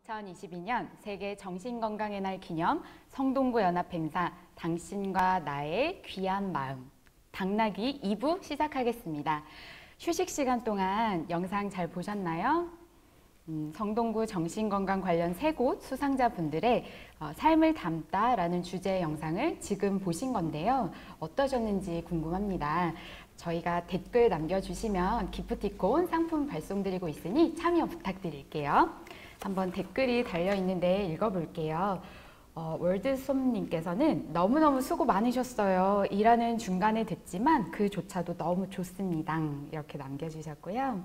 2022년 세계 정신건강의 날 기념 성동구 연합 행사 당신과 나의 귀한 마음 당나귀 2부 시작하겠습니다. 휴식 시간 동안 영상 잘 보셨나요? 성동구 정신건강 관련 3곳 수상자분들의 삶을 담다라는 주제의 영상을 지금 보신 건데요. 어떠셨는지 궁금합니다. 저희가 댓글 남겨주시면 기프티콘 상품 발송드리고 있으니 참여 부탁드릴게요. 한번 댓글이 달려있는데 읽어볼게요. 월드솜님께서는 너무너무 수고 많으셨어요. 일하는 중간에 듣지만 그조차도 너무 좋습니다. 이렇게 남겨주셨고요.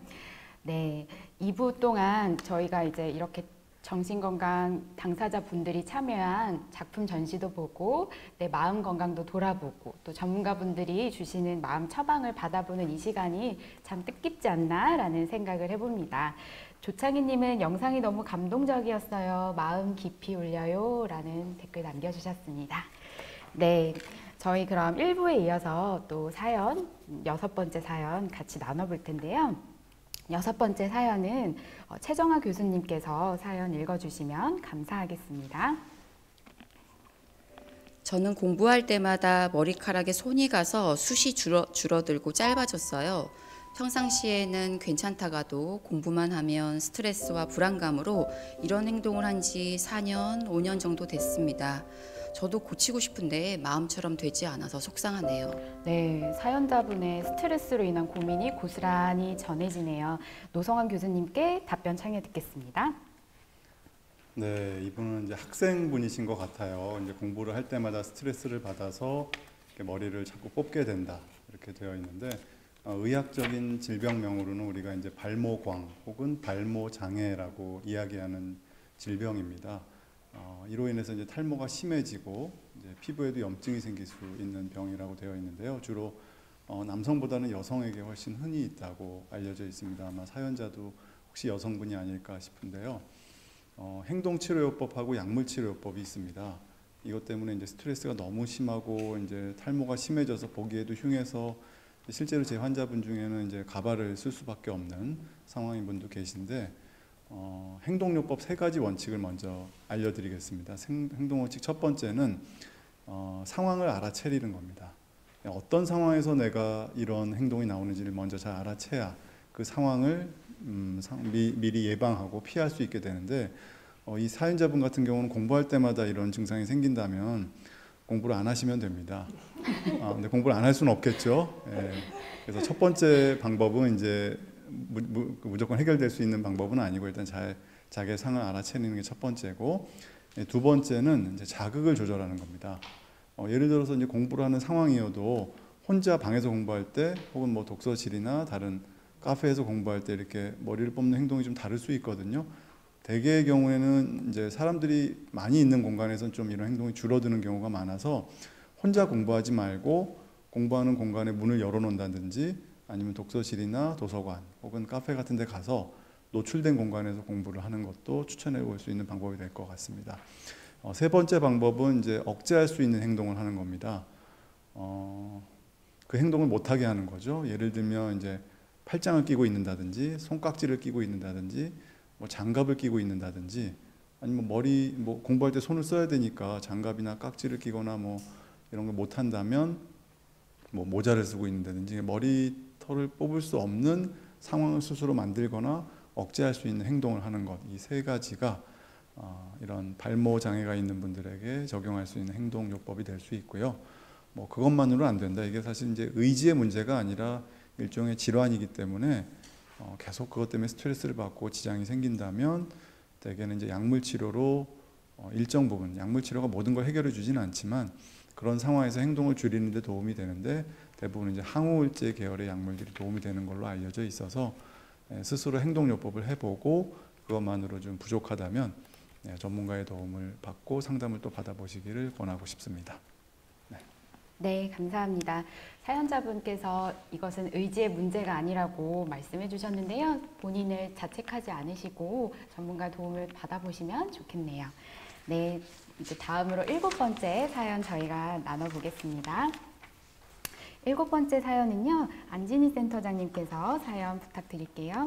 네, 2부 동안 저희가 이제 이렇게 정신건강 당사자분들이 참여한 작품 전시도 보고 내 마음 건강도 돌아보고 또 전문가분들이 주시는 마음 처방을 받아보는 이 시간이 참 뜻깊지 않나라는 생각을 해봅니다. 조창희님은 영상이 너무 감동적이었어요. 마음 깊이 울려요 라는 댓글 남겨주셨습니다. 네, 저희 그럼 1부에 이어서 또 사연, 6번째 사연 같이 나눠볼 텐데요. 6번째 사연은 최정아 교수님께서 사연 읽어주시면 감사하겠습니다. 저는 공부할 때마다 머리카락에 손이 가서 숱이 줄어들고 짧아졌어요. 평상시에는 괜찮다가도 공부만 하면 스트레스와 불안감으로 이런 행동을 한 지 4년, 5년 정도 됐습니다. 저도 고치고 싶은데 마음처럼 되지 않아서 속상하네요. 네, 사연자분의 스트레스로 인한 고민이 고스란히 전해지네요. 노성환 교수님께 답변 청해 듣겠습니다. 네, 이분은 이제 학생분이신 것 같아요. 이제 공부를 할 때마다 스트레스를 받아서 머리를 자꾸 뽑게 된다 이렇게 되어 있는데 의학적인 질병명으로는 우리가 이제 발모광 혹은 발모장애라고 이야기하는 질병입니다. 이로 인해서 이제 탈모가 심해지고 이제 피부에도 염증이 생길 수 있는 병이라고 되어 있는데요. 주로 남성보다는 여성에게 훨씬 흔히 있다고 알려져 있습니다. 아마 사연자도 혹시 여성분이 아닐까 싶은데요. 행동치료요법하고 약물치료요법이 있습니다. 이것 때문에 이제 스트레스가 너무 심하고 이제 탈모가 심해져서 보기에도 흉해서 실제로 제 환자분 중에는 이제 가발을 쓸 수밖에 없는 상황인 분도 계신데 행동요법 3가지 원칙을 먼저 알려드리겠습니다. 행동원칙 첫 번째는 상황을 알아채리는 겁니다. 어떤 상황에서 내가 이런 행동이 나오는지를 먼저 잘 알아채야 그 상황을 미리 예방하고 피할 수 있게 되는데 이 사연자분 같은 경우는 공부할 때마다 이런 증상이 생긴다면 공부를 안 하시면 됩니다. 근데 공부를 안 할 수는 없겠죠. 예. 그래서 첫 번째 방법은 이제 무조건 해결될 수 있는 방법은 아니고 일단 잘 자기의 상황을 알아채는 게 첫 번째고, 두 번째는 이제 자극을 조절하는 겁니다. 예를 들어서 이제 공부를 하는 상황이어도 혼자 방에서 공부할 때 혹은 뭐 독서실이나 다른 카페에서 공부할 때 이렇게 머리를 뽑는 행동이 좀 다를 수 있거든요. 대개의 경우에는 이제 사람들이 많이 있는 공간에서는 좀 이런 행동이 줄어드는 경우가 많아서 혼자 공부하지 말고 공부하는 공간에 문을 열어놓는다든지 아니면 독서실이나 도서관 혹은 카페 같은 데 가서 노출된 공간에서 공부를 하는 것도 추천해 볼 수 있는 방법이 될 것 같습니다. 세 번째 방법은 이제 억제할 수 있는 행동을 하는 겁니다. 그 행동을 못하게 하는 거죠. 예를 들면 이제 팔짱을 끼고 있는다든지 손깍지를 끼고 있는다든지 뭐 장갑을 끼고 있는다든지 아니면 공부할 때 손을 써야 되니까 장갑이나 깍지를 끼거나 뭐 이런 걸 못한다면 뭐 모자를 쓰고 있는다든지 머리털을 뽑을 수 없는 상황을 스스로 만들거나 억제할 수 있는 행동을 하는 것, 이 3가지가 이런 발모 장애가 있는 분들에게 적용할 수 있는 행동요법이 될 수 있고요. 뭐 그것만으로는 안 된다. 이게 사실 이제 의지의 문제가 아니라 일종의 질환이기 때문에 계속 그것 때문에 스트레스를 받고 지장이 생긴다면 대개는 이제 약물치료로 일정 부분, 약물치료가 모든 걸 해결해 주지는 않지만 그런 상황에서 행동을 줄이는 데 도움이 되는데 대부분 이제 항우울제 계열의 약물들이 도움이 되는 걸로 알려져 있어서 스스로 행동요법을 해보고 그것만으로 좀 부족하다면 전문가의 도움을 받고 상담을 또 받아보시기를 권하고 싶습니다. 네, 감사합니다. 사연자분께서 이것은 의지의 문제가 아니라고 말씀해 주셨는데요. 본인을 자책하지 않으시고 전문가 도움을 받아보시면 좋겠네요. 네, 이제 다음으로 7번째 사연 저희가 나눠보겠습니다. 7번째 사연은요, 안진희 센터장님께서 사연 부탁드릴게요.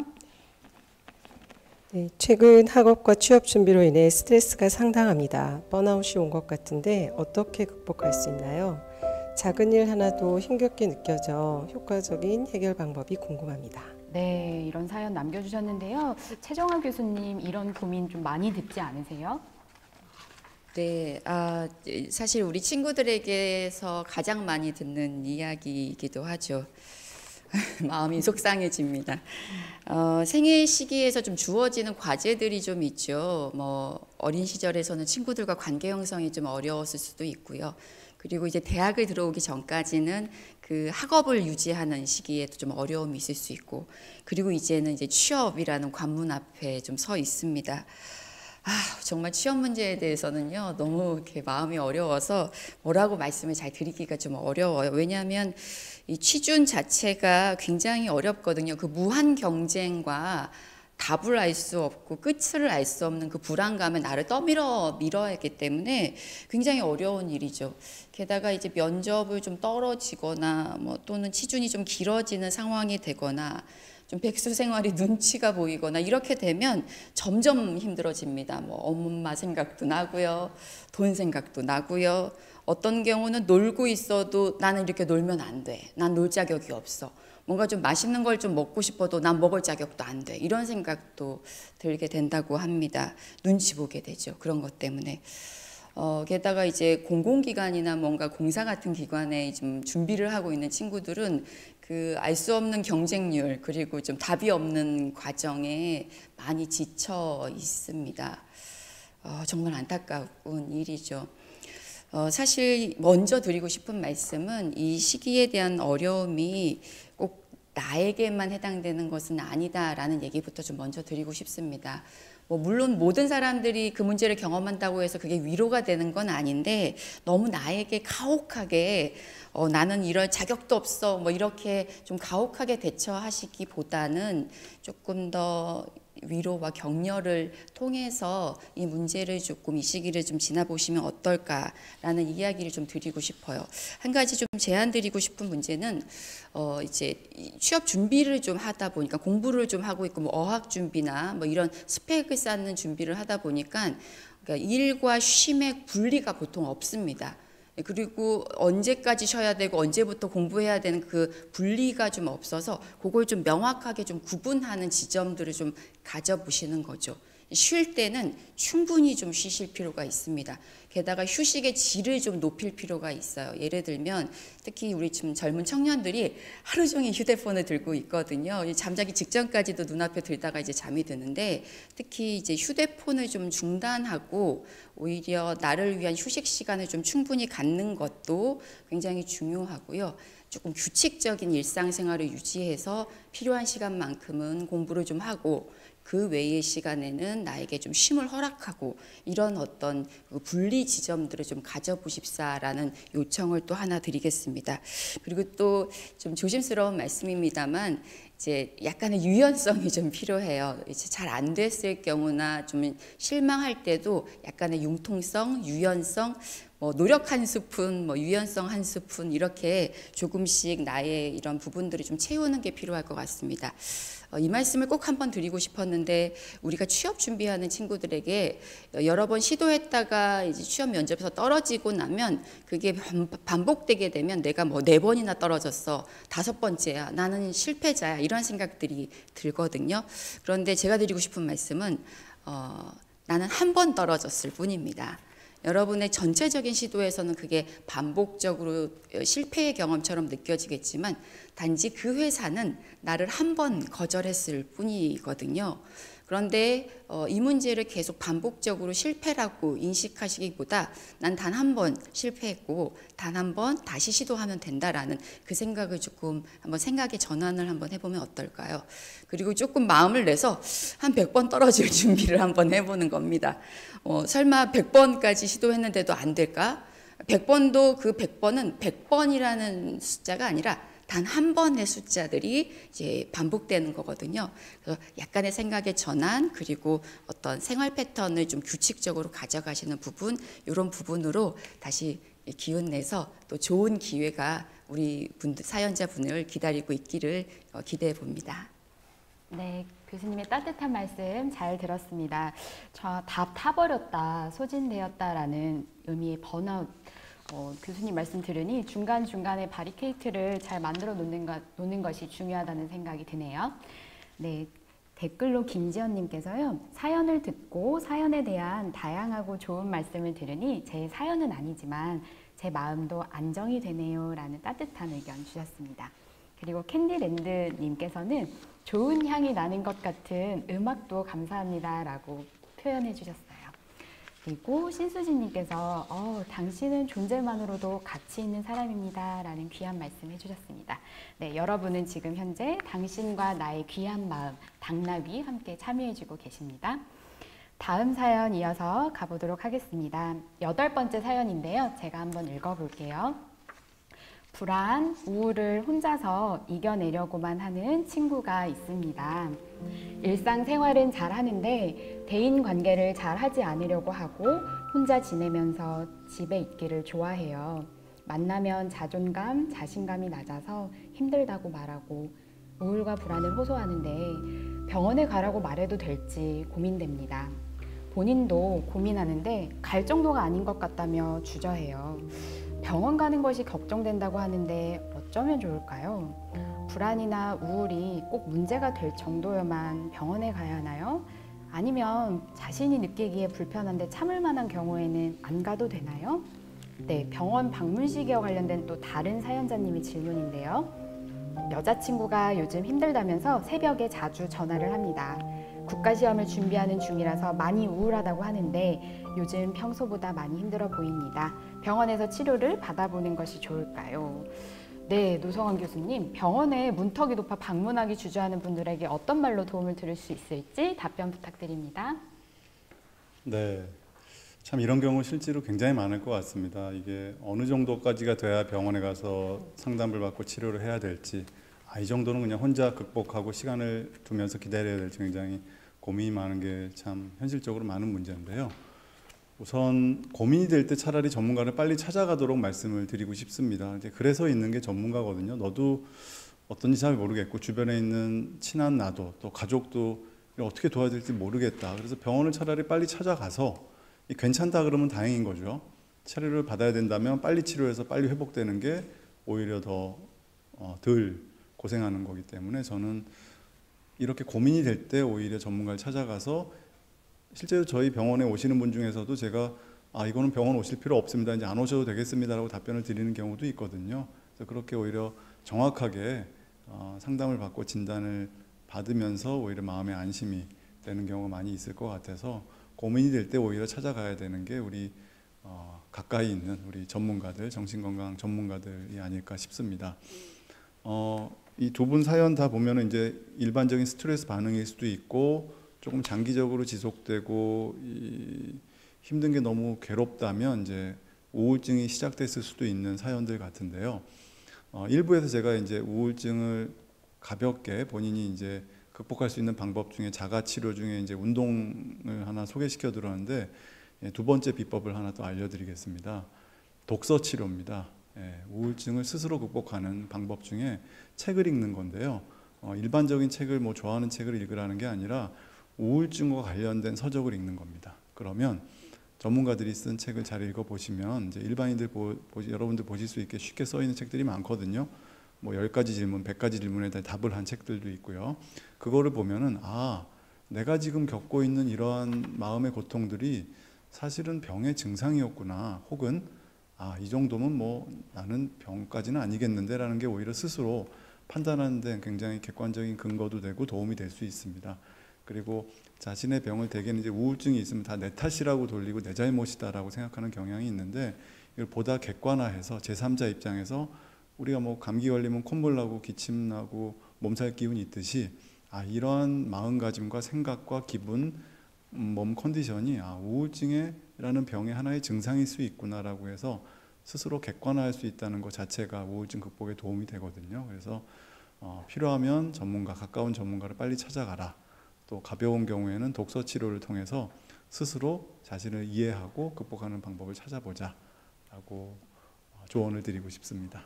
네, 최근 학업과 취업 준비로 인해 스트레스가 상당합니다. 번아웃이 온 것 같은데 어떻게 극복할 수 있나요? 작은 일 하나도 힘겹게 느껴져 효과적인 해결 방법이 궁금합니다. 네, 이런 사연 남겨주셨는데요. 최정아 교수님, 이런 고민 좀 많이 듣지 않으세요? 네, 사실 우리 친구들에게서 가장 많이 듣는 이야기이기도 하죠. 마음이 속상해집니다. 생애 시기에서 좀 주어지는 과제들이 좀 있죠. 뭐 어린 시절에서는 친구들과 관계 형성이 좀 어려웠을 수도 있고요. 그리고 이제 대학을 들어오기 전까지는 그 학업을 유지하는 시기에도 좀 어려움이 있을 수 있고, 그리고 이제는 이제 취업이라는 관문 앞에 좀 서 있습니다. 정말 취업 문제에 대해서는요, 너무 이렇게 마음이 어려워서 뭐라고 말씀을 잘 드리기가 좀 어려워요. 왜냐하면 이 취준 자체가 굉장히 어렵거든요. 그 무한 경쟁과 답을 알 수 없고 끝을 알 수 없는 그 불안감에 나를 밀어야 하기 때문에 굉장히 어려운 일이죠. 게다가 이제 면접을 좀 떨어지거나 뭐 또는 취준이 좀 길어지는 상황이 되거나 좀 백수 생활이 눈치가 보이거나 이렇게 되면 점점 힘들어집니다. 뭐 엄마 생각도 나고요, 돈 생각도 나고요. 어떤 경우는 놀고 있어도 나는 이렇게 놀면 안 돼. 난 놀 자격이 없어. 뭔가 좀 맛있는 걸 좀 먹고 싶어도 난 먹을 자격도 안 돼. 이런 생각도 들게 된다고 합니다. 눈치 보게 되죠. 그런 것 때문에. 게다가 이제 공공기관이나 뭔가 공사 같은 기관에 좀 준비를 하고 있는 친구들은 그 알 수 없는 경쟁률 그리고 좀 답이 없는 과정에 많이 지쳐 있습니다. 정말 안타까운 일이죠. 사실 먼저 드리고 싶은 말씀은 이 시기에 대한 어려움이 꼭 나에게만 해당되는 것은 아니다라는 얘기부터 좀 먼저 드리고 싶습니다. 물론 모든 사람들이 그 문제를 경험한다고 해서 그게 위로가 되는 건 아닌데, 너무 나에게 가혹하게 나는 이럴 자격도 없어 뭐 이렇게 좀 가혹하게 대처하시기보다는 조금 더 위로와 격려를 통해서 이 문제를 조금, 이 시기를 좀 지나보시면 어떨까라는 이야기를 좀 드리고 싶어요. 한 가지 좀 제안 드리고 싶은 문제는 이제 취업 준비를 좀 하다 보니까, 공부를 좀 하고 있고 뭐 어학 준비나 뭐 이런 스펙을 쌓는 준비를 하다 보니까 그러니까 일과 쉼의 분리가 보통 없습니다. 그리고 언제까지 쉬어야 되고 언제부터 공부해야 되는 그 분리가 좀 없어서 그걸 좀 명확하게 좀 구분하는 지점들을 좀 가져보시는 거죠. 쉴 때는 충분히 좀 쉬실 필요가 있습니다. 게다가 휴식의 질을 좀 높일 필요가 있어요. 예를 들면 특히 우리 지금 젊은 청년들이 하루 종일 휴대폰을 들고 있거든요. 잠자기 직전까지도 눈앞에 들다가 이제 잠이 드는데, 특히 이제 휴대폰을 좀 중단하고 오히려 나를 위한 휴식 시간을 좀 충분히 갖는 것도 굉장히 중요하고요. 조금 규칙적인 일상생활을 유지해서 필요한 시간만큼은 공부를 좀 하고, 그 외의 시간에는 나에게 좀 쉼을 허락하고, 이런 어떤 분리 지점들을 좀 가져보십사라는 요청을 또 하나 드리겠습니다. 그리고 또 좀 조심스러운 말씀입니다만, 이제 약간의 유연성이 좀 필요해요. 이제 잘 안 됐을 경우나 좀 실망할 때도 약간의 융통성, 유연성, 노력 한 스푼, 유연성 한 스푼, 이렇게 조금씩 나의 이런 부분들을 좀 채우는 게 필요할 것 같습니다. 이 말씀을 꼭 한번 드리고 싶었는데, 우리가 취업 준비하는 친구들에게 여러 번 시도했다가 이제 취업 면접에서 떨어지고 나면 그게 반복되게 되면 내가 4번이나 떨어졌어, 5번째야, 나는 실패자야, 이런 생각들이 들거든요. 그런데 제가 드리고 싶은 말씀은 나는 한 번 떨어졌을 뿐입니다. 여러분의 전체적인 시도에서는 그게 반복적으로 실패의 경험처럼 느껴지겠지만, 단지 그 회사는 나를 한 번 거절했을 뿐이거든요. 그런데 이 문제를 계속 반복적으로 실패라고 인식하시기보다, 난 단 한 번 실패했고 단 한 번 다시 시도하면 된다라는 그 생각을 조금 한번 생각의 전환을 한번 해보면 어떨까요? 그리고 조금 마음을 내서 한 100번 떨어질 준비를 한번 해보는 겁니다. 설마 100번까지 시도했는데도 안 될까? 100번도 그 100번은 100번이라는 숫자가 아니라 단 한 번의 숫자들이 이제 반복되는 거거든요. 그래서 약간의 생각의 전환, 그리고 어떤 생활 패턴을 좀 규칙적으로 가져가시는 부분, 이런 부분으로 다시 기운 내서 또 좋은 기회가 우리 사연자분을 기다리고 있기를 기대해 봅니다. 네, 교수님의 따뜻한 말씀 잘 들었습니다. 저 답 타버렸다, 소진되었다라는 의미의 번아웃. 교수님 말씀 들으니 중간중간에 바리케이트를 잘 만들어 놓는 것이 중요하다는 생각이 드네요. 네, 댓글로 김지연님께서요. 사연을 듣고 사연에 대한 다양하고 좋은 말씀을 들으니 제 사연은 아니지만 제 마음도 안정이 되네요 라는 따뜻한 의견 주셨습니다. 그리고 캔디랜드님께서는 좋은 향이 나는 것 같은 음악도 감사합니다 라고 표현해 주셨어요. 그리고 신수진님께서 당신은 존재만으로도 가치 있는 사람입니다 라는 귀한 말씀 해주셨습니다. 네, 여러분은 지금 현재 당신과 나의 귀한 마음 당나귀 함께 참여해주고 계십니다. 다음 사연 이어서 가보도록 하겠습니다. 8번째 사연인데요. 제가 한번 읽어볼게요. 불안, 우울을 혼자서 이겨내려고만 하는 친구가 있습니다. 일상생활은 잘 하는데 대인관계를 잘 하지 않으려고 하고 혼자 지내면서 집에 있기를 좋아해요. 만나면 자존감, 자신감이 낮아서 힘들다고 말하고 우울과 불안을 호소하는데 병원에 가라고 말해도 될지 고민됩니다. 본인도 고민하는데 갈 정도가 아닌 것 같다며 주저해요. 병원 가는 것이 걱정된다고 하는데 어쩌면 좋을까요? 불안이나 우울이 꼭 문제가 될 정도여만 병원에 가야 하나요? 아니면 자신이 느끼기에 불편한데 참을 만한 경우에는 안 가도 되나요? 네, 병원 방문 시기와 관련된 또 다른 사연자님의 질문인데요. 여자친구가 요즘 힘들다면서 새벽에 자주 전화를 합니다. 국가시험을 준비하는 중이라서 많이 우울하다고 하는데 요즘 평소보다 많이 힘들어 보입니다. 병원에서 치료를 받아보는 것이 좋을까요? 네, 노성환 교수님, 병원에 문턱이 높아 방문하기 주저하는 분들에게 어떤 말로 도움을 드릴 수 있을지 답변 부탁드립니다. 네, 참 이런 경우 실제로 굉장히 많을 것 같습니다. 이게 어느 정도까지가 돼야 병원에 가서 상담을 받고 치료를 해야 될지, 이 정도는 그냥 혼자 극복하고 시간을 두면서 기다려야 될지 굉장히 고민이 많은 게 참 현실적으로 많은 문제인데요. 우선 고민이 될 때 차라리 전문가를 빨리 찾아가도록 말씀을 드리고 싶습니다. 이제 그래서 있는 게 전문가거든요. 너도 어떤지 잘 모르겠고 주변에 있는 친한 나도 또 가족도 어떻게 도와야 될지 모르겠다. 그래서 병원을 차라리 빨리 찾아가서 괜찮다 그러면 다행인 거죠. 치료를 받아야 된다면 빨리 치료해서 빨리 회복되는 게 오히려 더 덜 고생하는 거기 때문에 저는 이렇게 고민이 될 때 오히려 전문가를 찾아가서 실제로 저희 병원에 오시는 분 중에서도 제가 이거는 병원 오실 필요 없습니다. 이제 안 오셔도 되겠습니다라고 답변을 드리는 경우도 있거든요. 그래서 그렇게 오히려 정확하게 상담을 받고 진단을 받으면서 오히려 마음의 안심이 되는 경우가 많이 있을 것 같아서 고민이 될 때 오히려 찾아가야 되는 게 우리 가까이 있는 우리 전문가들, 정신건강 전문가들이 아닐까 싶습니다. 이 두 분 사연 다 보면은 이제 일반적인 스트레스 반응일 수도 있고 조금 장기적으로 지속되고 힘든 게 너무 괴롭다면 이제 우울증이 시작됐을 수도 있는 사연들 같은데요. 일부에서 제가 이제 우울증을 가볍게 본인이 이제 극복할 수 있는 방법 중에 자가 치료 중에 이제 운동을 하나 소개시켜 드렸는데 두 번째 비법을 하나 또 알려드리겠습니다. 독서 치료입니다. 우울증을 스스로 극복하는 방법 중에 책을 읽는 건데요. 일반적인 책을 좋아하는 책을 읽으라는 게 아니라 우울증과 관련된 서적을 읽는 겁니다. 그러면 전문가들이 쓴 책을 잘 읽어보시면 이제 일반인들 여러분들 보실 수 있게 쉽게 써 있는 책들이 많거든요. 10가지 질문, 100가지 질문에 대해 답을 한 책들도 있고요. 그거를 보면은 내가 지금 겪고 있는 이러한 마음의 고통들이 사실은 병의 증상이었구나. 혹은 이 정도면 나는 병까지는 아니겠는데 라는 게 오히려 스스로 판단하는 데 굉장히 객관적인 근거도 되고 도움이 될 수 있습니다. 그리고 자신의 병을 대개는 이제 우울증이 있으면 다 내 탓이라고 돌리고 내 잘못이다라고 생각하는 경향이 있는데 이걸 보다 객관화해서 제3자 입장에서 우리가 감기 걸리면 콧물 나고 기침 나고 몸살 기운이 있듯이 이러한 마음가짐과 생각과 기분, 몸 컨디션이 우울증이라는 병의 하나의 증상일 수 있구나라고 해서 스스로 객관화할 수 있다는 것 자체가 우울증 극복에 도움이 되거든요. 그래서 필요하면 가까운 전문가를 빨리 찾아가라. 또 가벼운 경우에는 독서 치료를 통해서 스스로 자신을 이해하고 극복하는 방법을 찾아보자라고 조언을 드리고 싶습니다.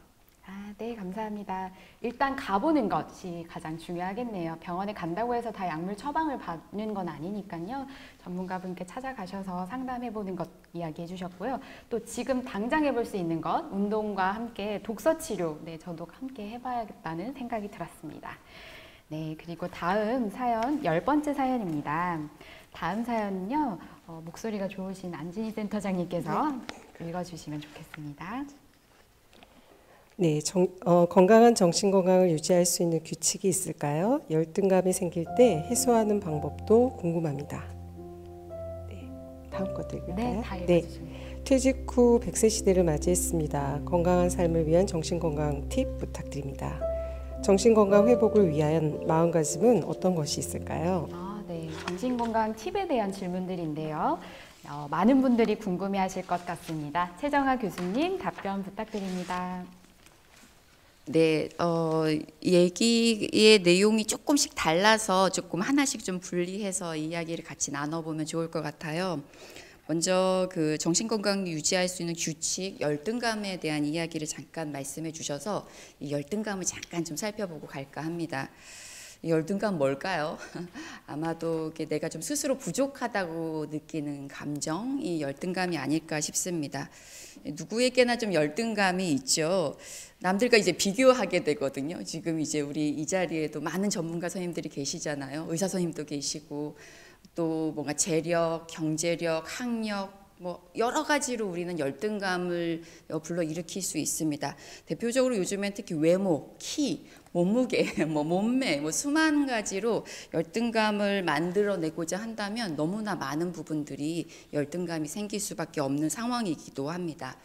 네, 감사합니다. 일단 가보는 것이 가장 중요하겠네요. 병원에 간다고 해서 다 약물 처방을 받는 건 아니니까요. 전문가분께 찾아가셔서 상담해보는 것 이야기해 주셨고요. 또 지금 당장 해볼 수 있는 것, 운동과 함께 독서 치료, 네, 저도 함께 해봐야겠다는 생각이 들었습니다. 네, 그리고 다음 사연, 10번째 사연입니다. 다음 사연은요, 목소리가 좋으신 안진희 센터장님께서 읽어주시면 좋겠습니다. 네, 건강한 정신 건강을 유지할 수 있는 규칙이 있을까요? 열등감이 생길 때 해소하는 방법도 궁금합니다. 네, 다음 것도 읽을까요? 네, 다 읽어주시면. 퇴직 후 100세 시대를 맞이했습니다. 건강한 삶을 위한 정신 건강 팁 부탁드립니다. 정신 건강 회복을 위한 마음가짐은 어떤 것이 있을까요? 네, 정신 건강 팁에 대한 질문들인데요. 많은 분들이 궁금해하실 것 같습니다. 최정아 교수님 답변 부탁드립니다. 네, 얘기의 내용이 조금씩 달라서 조금 하나씩 좀 분리해서 이야기를 같이 나눠보면 좋을 것 같아요. 먼저 그 정신건강 유지할 수 있는 규칙, 열등감에 대한 이야기를 잠깐 말씀해 주셔서 이 열등감을 잠깐 좀 살펴보고 갈까 합니다. 이 열등감 뭘까요? 아마도 내가 좀 스스로 부족하다고 느끼는 감정, 이 열등감이 아닐까 싶습니다. 누구에게나 좀 열등감이 있죠. 남들과 이제 비교하게 되거든요. 지금 이제 우리 이 자리에도 많은 전문가 선생님들이 계시잖아요. 의사 선생님도 계시고 또 뭔가 재력, 경제력, 학력 뭐 여러 가지로 우리는 열등감을 불러일으킬 수 있습니다. 대표적으로 요즘엔 특히 외모, 키, 몸무게, 몸매, 수많은 가지로 열등감을 만들어내고자 한다면 너무나 많은 부분들이 열등감이 생길 수밖에 없는 상황이기도 합니다.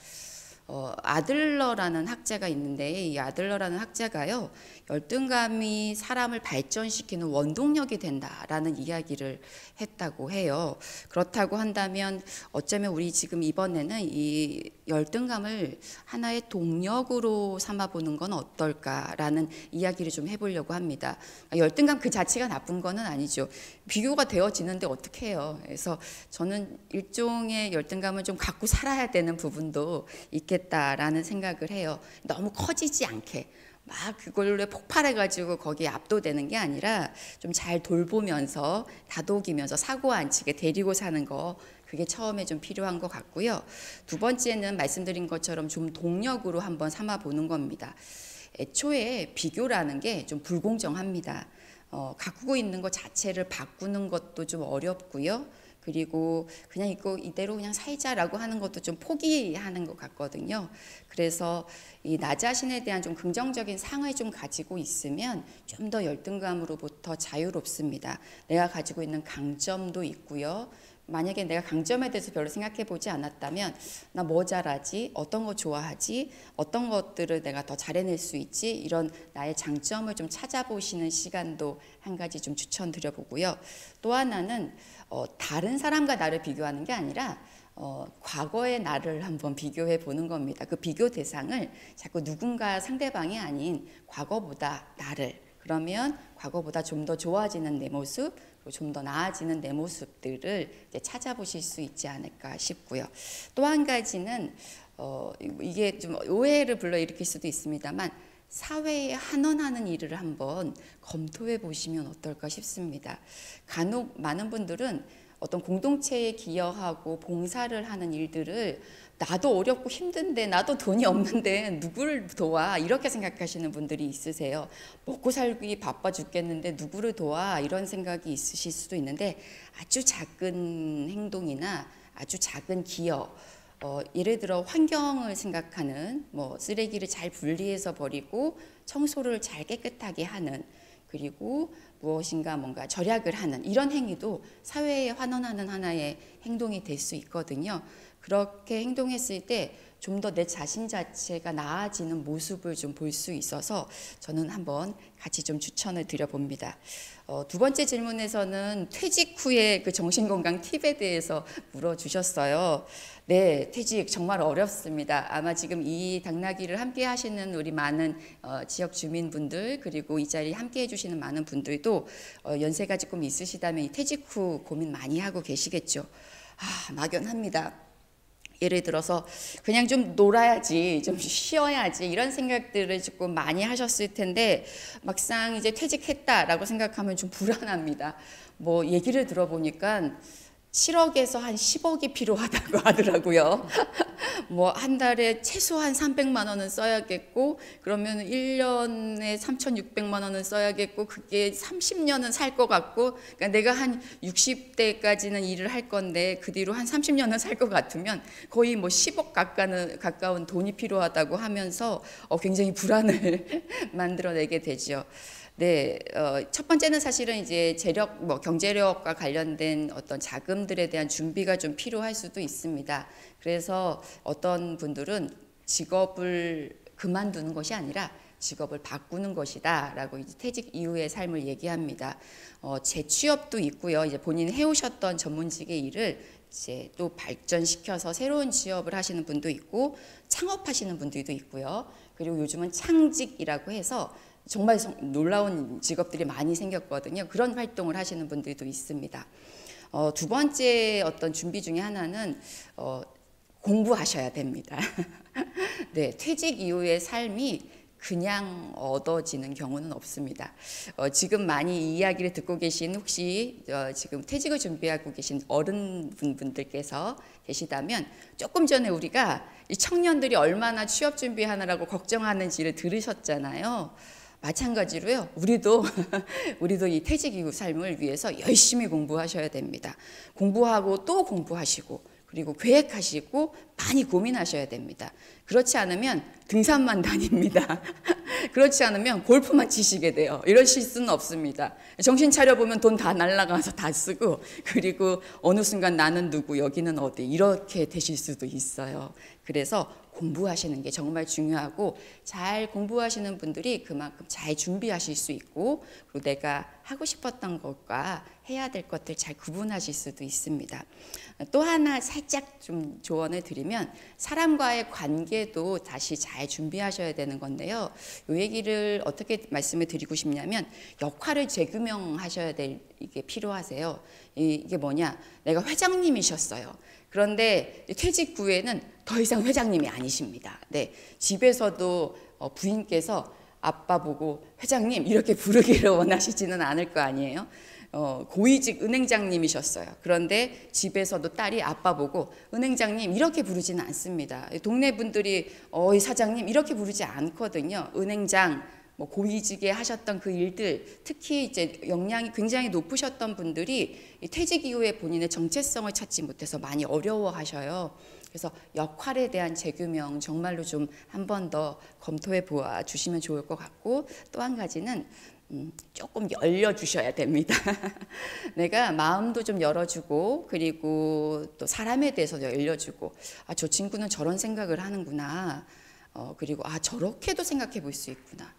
아들러라는 학자가 있는데 이 아들러라는 학자가요, 열등감이 사람을 발전시키는 원동력이 된다라는 이야기를 했다고 해요. 그렇다고 한다면 어쩌면 우리 지금 이번에는 이 열등감을 하나의 동력으로 삼아보는 건 어떨까라는 이야기를 좀 해보려고 합니다. 열등감 그 자체가 나쁜 거는 아니죠. 비교가 되어지는데 어떻게 해요. 그래서 저는 일종의 열등감을 좀 갖고 살아야 되는 부분도 있겠다라는 생각을 해요. 너무 커지지 않게. 막 그걸로 폭발해가지고 거기에 압도되는 게 아니라 좀 잘 돌보면서 다독이면서 사고 안 치게 데리고 사는 거, 그게 처음에 좀 필요한 것 같고요. 두 번째는 말씀드린 것처럼 좀 동력으로 한번 삼아 보는 겁니다. 애초에 비교라는 게 좀 불공정합니다. 갖고 있는 것 자체를 바꾸는 것도 좀 어렵고요. 그리고 그냥 이대로 그냥 살자라고 하는 것도 좀 포기하는 것 같거든요. 그래서 이 나 자신에 대한 좀 긍정적인 상을 좀 가지고 있으면 좀 더 열등감으로부터 자유롭습니다. 내가 가지고 있는 강점도 있고요. 만약에 내가 강점에 대해서 별로 생각해 보지 않았다면 나 뭐 잘하지? 어떤 거 좋아하지? 어떤 것들을 내가 더 잘해낼 수 있지? 이런 나의 장점을 좀 찾아보시는 시간도 한 가지 좀 추천드려보고요. 또 하나는 다른 사람과 나를 비교하는 게 아니라 과거의 나를 한번 비교해 보는 겁니다. 그 비교 대상을 자꾸 누군가 상대방이 아닌 과거보다 나를, 그러면 과거보다 좀 더 좋아지는 내 모습, 좀 더 나아지는 내 모습들을 이제 찾아보실 수 있지 않을까 싶고요. 또 한 가지는 이게 좀 오해를 불러일으킬 수도 있습니다만 사회에 환원하는 일을 한번 검토해 보시면 어떨까 싶습니다. 간혹 많은 분들은 어떤 공동체에 기여하고 봉사를 하는 일들을 나도 어렵고 힘든데, 나도 돈이 없는데 누구를 도와, 이렇게 생각하시는 분들이 있으세요. 먹고 살기 바빠 죽겠는데 누구를 도와, 이런 생각이 있으실 수도 있는데 아주 작은 행동이나 아주 작은 기여, 예를 들어 환경을 생각하는, 쓰레기를 잘 분리해서 버리고 청소를 잘 깨끗하게 하는, 그리고 무엇인가 뭔가 절약을 하는 이런 행위도 사회에 환원하는 하나의 행동이 될 수 있거든요. 그렇게 행동했을 때 좀 더 내 자신 자체가 나아지는 모습을 좀 볼 수 있어서 저는 한번 같이 좀 추천을 드려봅니다. 두 번째 질문에서는 퇴직 후에 그 정신건강 팁에 대해서 물어주셨어요. 네, 퇴직 정말 어렵습니다. 아마 지금 이 당나귀를 함께 하시는 우리 많은 지역 주민분들, 그리고 이 자리에 함께 해주시는 많은 분들도 연세가 조금 있으시다면 이 퇴직 후 고민 많이 하고 계시겠죠. 막연합니다. 예를 들어서 그냥 좀 놀아야지, 좀 쉬어야지 이런 생각들을 조금 많이 하셨을 텐데 막상 이제 퇴직했다라고 생각하면 좀 불안합니다. 뭐 얘기를 들어보니까 7억에서 한 10억이 필요하다고 하더라고요. 뭐 한 달에 최소한 300만 원은 써야겠고 그러면 1년에 3,600만 원은 써야겠고 그게 30년은 살 것 같고 그러니까 내가 한 60대까지는 일을 할 건데 그 뒤로 한 30년은 살 것 같으면 거의 뭐 10억 가까운 돈이 필요하다고 하면서 굉장히 불안을 만들어내게 되죠. 네, 첫 번째는 사실은 이제 재력, 뭐 경제력과 관련된 어떤 자금들에 대한 준비가 좀 필요할 수도 있습니다. 그래서 어떤 분들은 직업을 그만두는 것이 아니라 직업을 바꾸는 것이다라고 이제 퇴직 이후의 삶을 얘기합니다. 재취업도 있고요. 이제 본인이 해오셨던 전문직의 일을 이제 또 발전시켜서 새로운 취업을 하시는 분도 있고 창업하시는 분들도 있고요. 그리고 요즘은 창직이라고 해서 정말 놀라운 직업들이 많이 생겼거든요. 그런 활동을 하시는 분들도 있습니다. 두 번째 어떤 준비 중에 하나는 공부하셔야 됩니다. 네, 퇴직 이후의 삶이 그냥 얻어지는 경우는 없습니다. 지금 많이 이야기를 듣고 계신 혹시 지금 퇴직을 준비하고 계신 어른분들께서 계시다면 조금 전에 우리가 이 청년들이 얼마나 취업 준비하느라고 걱정하는지를 들으셨잖아요. 마찬가지로요. 우리도 이 퇴직 이후 삶을 위해서 열심히 공부하셔야 됩니다. 공부하고 또 공부하시고 그리고 계획하시고 많이 고민하셔야 됩니다. 그렇지 않으면 등산만 다닙니다. 그렇지 않으면 골프만 치시게 돼요. 이러실 수는 없습니다. 정신 차려보면 돈 다 날라가서 다 쓰고 그리고 어느 순간 나는 누구 여기는 어디 이렇게 되실 수도 있어요. 그래서 공부하시는 게 정말 중요하고 잘 공부하시는 분들이 그만큼 잘 준비하실 수 있고 그리고 내가 하고 싶었던 것과 해야 될 것들 잘 구분하실 수도 있습니다. 또 하나 살짝 좀 조언을 드리면 사람과의 관계도 다시 잘 준비하셔야 되는 건데요. 이 얘기를 어떻게 말씀을 드리고 싶냐면 역할을 재규명하셔야 될 이게 필요하세요. 이게 뭐냐? 내가 회장님이셨어요. 그런데 퇴직 후에는 더 이상 회장님이 아니십니다. 네, 집에서도 부인께서 아빠 보고 회장님 이렇게 부르기를 원하시지는 않을 거 아니에요. 고위직 은행장님이셨어요. 그런데 집에서도 딸이 아빠 보고 은행장님 이렇게 부르지는 않습니다. 동네 분들이 사장님 이렇게 부르지 않거든요. 은행장, 뭐 고위직에 하셨던 그 일들, 특히 이제 역량이 굉장히 높으셨던 분들이 퇴직 이후에 본인의 정체성을 찾지 못해서 많이 어려워하셔요. 그래서 역할에 대한 재규명 정말로 좀 한 번 더 검토해 보아 주시면 좋을 것 같고 또 한 가지는 조금 열려주셔야 됩니다. 내가 마음도 좀 열어주고 그리고 또 사람에 대해서도 열려주고 저 친구는 저런 생각을 하는구나. 그리고 저렇게도 생각해 볼 수 있구나.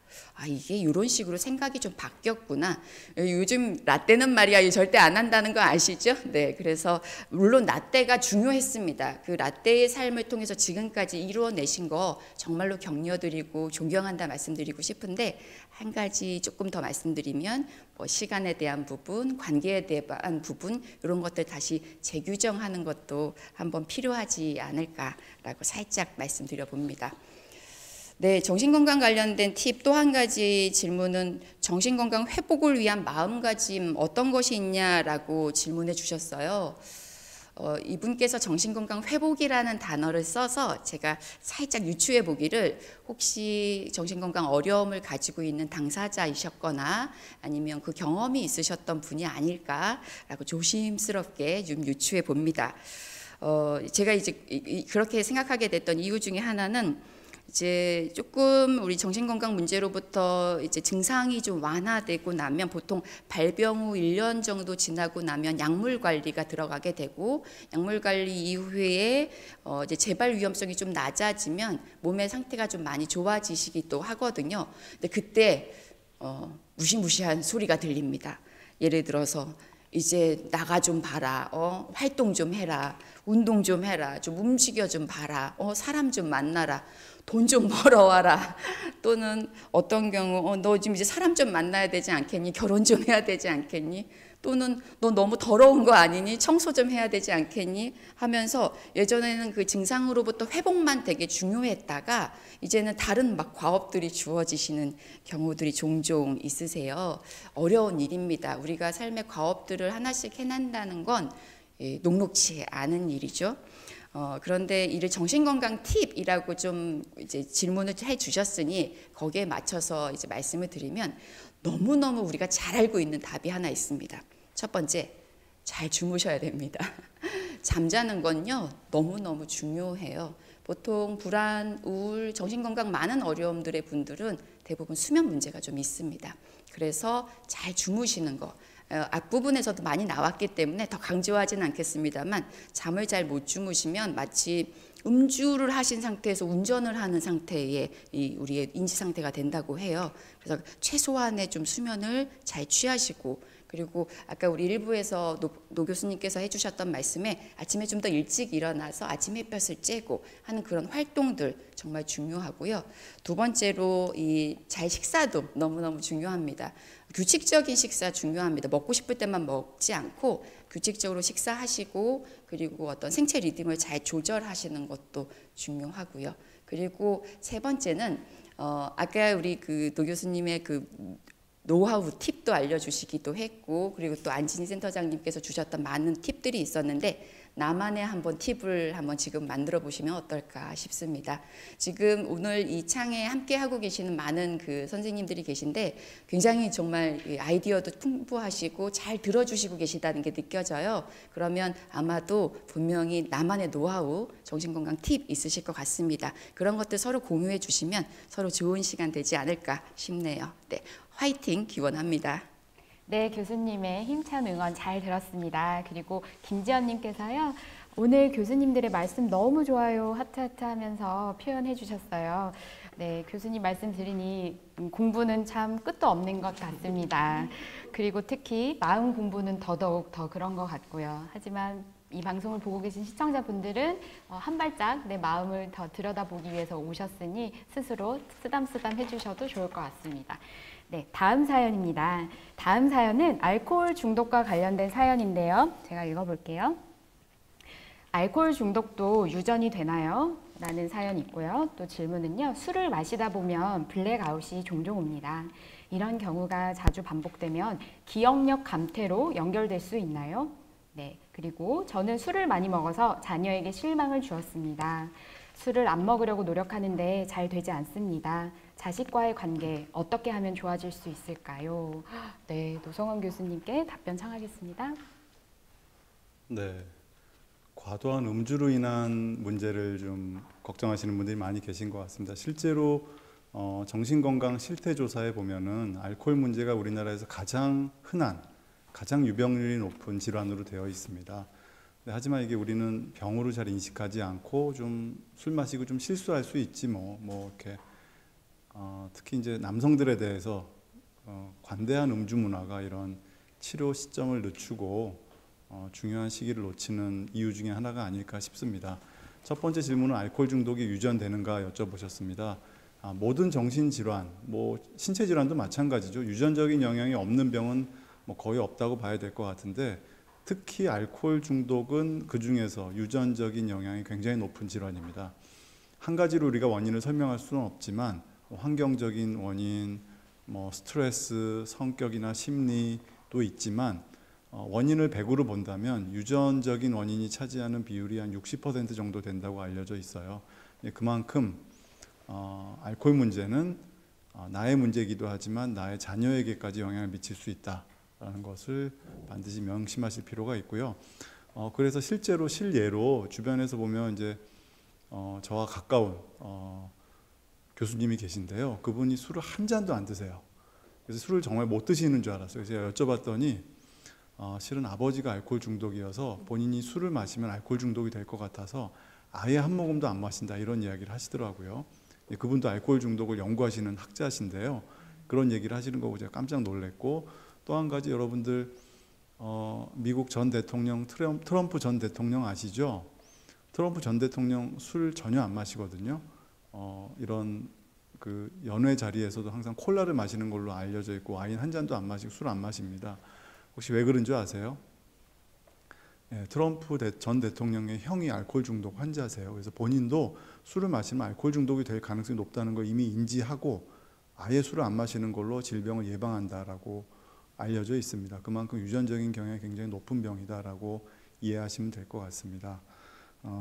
이게 이런 식으로 생각이 좀 바뀌었구나. 요즘 라떼는 말이야 절대 안 한다는 거 아시죠? 네, 그래서 물론 라떼가 중요했습니다. 그 라떼의 삶을 통해서 지금까지 이루어내신 거 정말로 격려드리고 존경한다 말씀드리고 싶은데 한 가지 조금 더 말씀드리면 뭐 시간에 대한 부분, 관계에 대한 부분 이런 것들 다시 재규정하는 것도 한번 필요하지 않을까라고 살짝 말씀드려 봅니다. 네, 정신건강 관련된 팁 또 한 가지 질문은 정신건강 회복을 위한 마음가짐 어떤 것이 있냐라고 질문해 주셨어요. 이분께서 정신건강 회복이라는 단어를 써서 제가 살짝 유추해 보기를 혹시 정신건강 어려움을 가지고 있는 당사자이셨거나 아니면 그 경험이 있으셨던 분이 아닐까라고 조심스럽게 좀 유추해 봅니다. 제가 이제 그렇게 생각하게 됐던 이유 중에 하나는 이제 조금 우리 정신건강 문제로부터 이제 증상이 좀 완화되고 나면 보통 발병 후 1년 정도 지나고 나면 약물 관리가 들어가게 되고 약물 관리 이후에 이제 재발 위험성이 좀 낮아지면 몸의 상태가 좀 많이 좋아지시기도 하거든요. 근데 그때 무시무시한 소리가 들립니다. 예를 들어서 이제 나가 좀 봐라, 활동 좀 해라, 운동 좀 해라, 좀 움직여 좀 봐라, 사람 좀 만나라, 돈 좀 벌어와라. 또는 어떤 경우 너 지금 이제 사람 좀 만나야 되지 않겠니? 결혼 좀 해야 되지 않겠니? 또는 너 너무 더러운 거 아니니? 청소 좀 해야 되지 않겠니? 하면서 예전에는 그 증상으로부터 회복만 되게 중요했다가 이제는 다른 막 과업들이 주어지시는 경우들이 종종 있으세요. 어려운 일입니다. 우리가 삶의 과업들을 하나씩 해낸다는 건 녹록치 않은 일이죠. 그런데 이를 정신건강 팁이라고 좀 이제 질문을 해 주셨으니 거기에 맞춰서 이제 말씀을 드리면 너무너무 우리가 잘 알고 있는 답이 하나 있습니다. 첫 번째, 잘 주무셔야 됩니다. 잠자는 건요, 너무너무 중요해요. 보통 불안, 우울, 정신건강 많은 어려움들의 분들은 대부분 수면 문제가 좀 있습니다. 그래서 잘 주무시는 거. 앞부분에서도 많이 나왔기 때문에 더 강조하지는 않겠습니다만 잠을 잘 못 주무시면 마치 음주를 하신 상태에서 운전을 하는 상태의 우리의 인지 상태가 된다고 해요. 그래서 최소한의 좀 수면을 잘 취하시고, 그리고 아까 우리 일부에서 노 교수님께서 해주셨던 말씀에 아침에 좀 더 일찍 일어나서 아침 햇볕을 쬐고 하는 그런 활동들 정말 중요하고요. 두 번째로 이 잘 식사도 너무너무 중요합니다. 규칙적인 식사 중요합니다. 먹고 싶을 때만 먹지 않고 규칙적으로 식사하시고, 그리고 어떤 생체 리듬을 잘 조절하시는 것도 중요하고요. 그리고 세 번째는 아까 우리 그 노 교수님의 그 노하우 팁도 알려주시기도 했고, 그리고 또 안진희 센터장님께서 주셨던 많은 팁들이 있었는데 나만의 한번 팁을 한번 지금 만들어 보시면 어떨까 싶습니다. 지금 오늘 이 창에 함께 하고 계시는 많은 그 선생님들이 계신데 굉장히 정말 아이디어도 풍부하시고 잘 들어주시고 계시다는 게 느껴져요. 그러면 아마도 분명히 나만의 노하우, 정신건강 팁 있으실 것 같습니다. 그런 것들 서로 공유해 주시면 서로 좋은 시간 되지 않을까 싶네요. 네, 화이팅 기원합니다. 네, 교수님의 힘찬 응원 잘 들었습니다. 그리고 김지연님께서요, 오늘 교수님들의 말씀 너무 좋아요, 하트하트 하면서 표현해 주셨어요. 네, 교수님 말씀 들으니 공부는 참 끝도 없는 것 같습니다. 그리고 특히 마음 공부는 더더욱 더 그런 것 같고요. 하지만 이 방송을 보고 계신 시청자분들은 한 발짝 내 마음을 더 들여다보기 위해서 오셨으니 스스로 쓰담쓰담 해주셔도 좋을 것 같습니다. 네, 다음 사연입니다. 다음 사연은 알코올 중독과 관련된 사연인데요. 제가 읽어볼게요. 알코올 중독도 유전이 되나요? 라는 사연이 있고요. 또 질문은요. 술을 마시다 보면 블랙아웃이 종종 옵니다. 이런 경우가 자주 반복되면 기억력 감퇴로 연결될 수 있나요? 네, 그리고 저는 술을 많이 먹어서 자녀에게 실망을 주었습니다. 술을 안 먹으려고 노력하는데 잘 되지 않습니다. 자식과의 관계 어떻게 하면 좋아질 수 있을까요? 네, 노성원 교수님께 답변 청하겠습니다. 네, 과도한 음주로 인한 문제를 좀 걱정하시는 분들이 많이 계신 것 같습니다. 실제로 정신건강 실태조사에 보면은 알코올 문제가 우리나라에서 가장 흔한, 가장 유병률이 높은 질환으로 되어 있습니다. 네, 하지만 이게 우리는 병으로 잘 인식하지 않고 좀 술 마시고 좀 실수할 수 있지 뭐 이렇게 특히 이제 남성들에 대해서 관대한 음주 문화가 이런 치료 시점을 늦추고 중요한 시기를 놓치는 이유 중에 하나가 아닐까 싶습니다. 첫 번째 질문은 알코올 중독이 유전되는가 여쭤보셨습니다. 모든 정신질환, 뭐 신체질환도 마찬가지죠. 유전적인 영향이 없는 병은 뭐 거의 없다고 봐야 될 것 같은데 특히 알코올 중독은 그 중에서 유전적인 영향이 굉장히 높은 질환입니다. 한 가지로 우리가 원인을 설명할 수는 없지만 환경적인 원인, 뭐 스트레스, 성격이나 심리도 있지만 원인을 100으로 본다면 유전적인 원인이 차지하는 비율이 한 60% 정도 된다고 알려져 있어요. 그만큼 알코올 문제는 나의 문제이기도 하지만 나의 자녀에게까지 영향을 미칠 수 있다라는 것을 반드시 명심하실 필요가 있고요. 그래서 실제로 실예로 주변에서 보면 이제 저와 가까운 교수님이 계신데요. 그분이 술을 한 잔도 안 드세요. 그래서 술을 정말 못 드시는 줄 알았어요. 그래서 제가 여쭤봤더니 실은 아버지가 알코올 중독이어서 본인이 술을 마시면 알코올 중독이 될 것 같아서 아예 한 모금도 안 마신다 이런 이야기를 하시더라고요. 그분도 알코올 중독을 연구하시는 학자신데요. 그런 얘기를 하시는 거 보고 제가 깜짝 놀랐고 또 한 가지 여러분들 미국 전 대통령 트럼프 전 대통령 아시죠? 트럼프 전 대통령 술 전혀 안 마시거든요. 이런 그 연회 자리에서도 항상 콜라를 마시는 걸로 알려져 있고 와인 한 잔도 안 마시고 술 안 마십니다. 혹시 왜 그런 줄 아세요? 트럼프 전 대통령의 형이 알코올 중독 환자세요. 그래서 본인도 술을 마시면 알코올 중독이 될 가능성이 높다는 걸 이미 인지하고 아예 술을 안 마시는 걸로 질병을 예방한다라고 알려져 있습니다. 그만큼 유전적인 경향이 굉장히 높은 병이다라고 이해하시면 될 것 같습니다.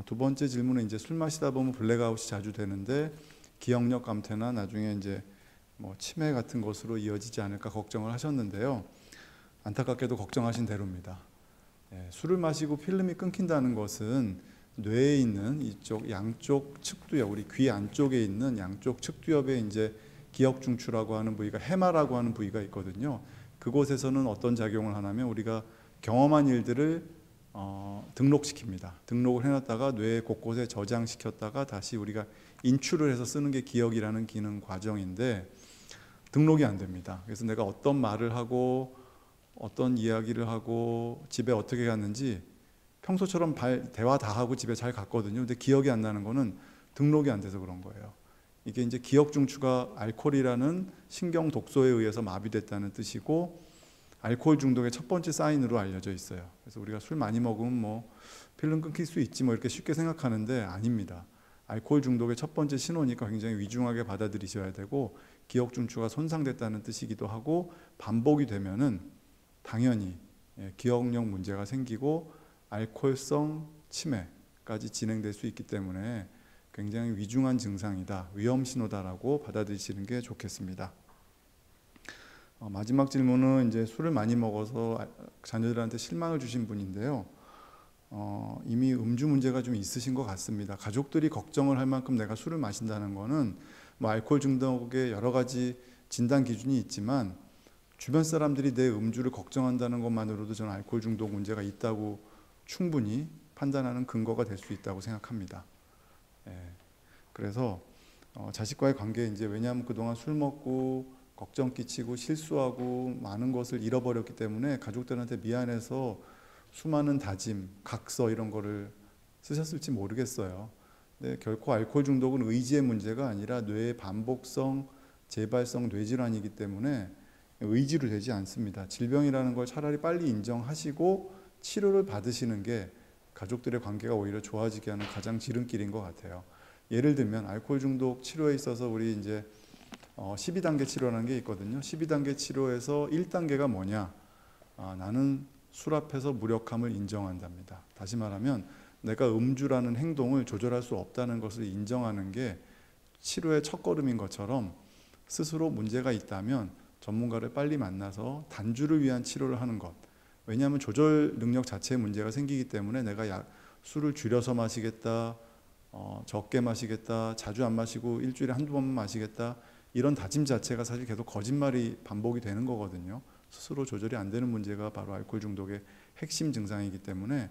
두 번째 질문은 이제 술 마시다 보면 블랙아웃이 자주 되는데 기억력 감퇴나 나중에 이제 뭐 치매 같은 것으로 이어지지 않을까 걱정을 하셨는데요. 안타깝게도 걱정하신 대로입니다. 술을 마시고 필름이 끊긴다는 것은 뇌에 있는 이쪽 양쪽 측두엽, 우리 귀 안쪽에 있는 양쪽 측두엽에 이제 기억 중추라고 하는 부위가 해마라고 하는 부위가 있거든요. 그곳에서는 어떤 작용을 하냐면 우리가 경험한 일들을 등록시킵니다. 등록을 해놨다가 뇌 곳곳에 저장시켰다가 다시 우리가 인출을 해서 쓰는 게 기억이라는 기능 과정인데 등록이 안 됩니다. 그래서 내가 어떤 말을 하고 어떤 이야기를 하고 집에 어떻게 갔는지 평소처럼 대화 다 하고 집에 잘 갔거든요. 근데 기억이 안 나는 거는 등록이 안 돼서 그런 거예요. 이게 이제 기억 중추가 알코올이라는 신경 독소에 의해서 마비됐다는 뜻이고 알코올 중독의 첫 번째 사인으로 알려져 있어요. 그래서 우리가 술 많이 먹으면 뭐 필름 끊길 수 있지 뭐 이렇게 쉽게 생각하는데 아닙니다. 알코올 중독의 첫 번째 신호니까 굉장히 위중하게 받아들이셔야 되고 기억 중추가 손상됐다는 뜻이기도 하고 반복이 되면은 당연히 기억력 문제가 생기고 알코올성 치매까지 진행될 수 있기 때문에 굉장히 위중한 증상이다, 위험 신호다라고 받아들이시는 게 좋겠습니다. 마지막 질문은 이제 술을 많이 먹어서 자녀들한테 실망을 주신 분인데요. 이미 음주 문제가 좀 있으신 것 같습니다. 가족들이 걱정을 할 만큼 내가 술을 마신다는 거는 뭐 알코올 중독의 여러 가지 진단 기준이 있지만 주변 사람들이 내 음주를 걱정한다는 것만으로도 저는 알코올 중독 문제가 있다고 충분히 판단하는 근거가 될 수 있다고 생각합니다. 그래서 자식과의 관계 이제 왜냐하면 그동안 술 먹고 걱정 끼치고 실수하고 많은 것을 잃어버렸기 때문에 가족들한테 미안해서 수많은 다짐, 각서 이런 거를 쓰셨을지 모르겠어요. 근데 결코 알코올 중독은 의지의 문제가 아니라 뇌의 반복성, 재발성 뇌질환이기 때문에 의지로 되지 않습니다. 질병이라는 걸 차라리 빨리 인정하시고 치료를 받으시는 게 가족들의 관계가 오히려 좋아지게 하는 가장 지름길인 것 같아요. 예를 들면 알코올 중독 치료에 있어서 우리 이제 12단계 치료라는 게 있거든요. 12단계 치료에서 1단계가 뭐냐? 나는 술 앞에서 무력함을 인정한답니다. 다시 말하면 내가 음주라는 행동을 조절할 수 없다는 것을 인정하는 게 치료의 첫걸음인 것처럼 스스로 문제가 있다면 전문가를 빨리 만나서 단주를 위한 치료를 하는 것. 왜냐하면 조절 능력 자체에 문제가 생기기 때문에 내가 술을 줄여서 마시겠다, 적게 마시겠다, 자주 안 마시고 일주일에 한두 번만 마시겠다 이런 다짐 자체가 사실 계속 거짓말이 반복이 되는 거거든요. 스스로 조절이 안 되는 문제가 바로 알코올 중독의 핵심 증상이기 때문에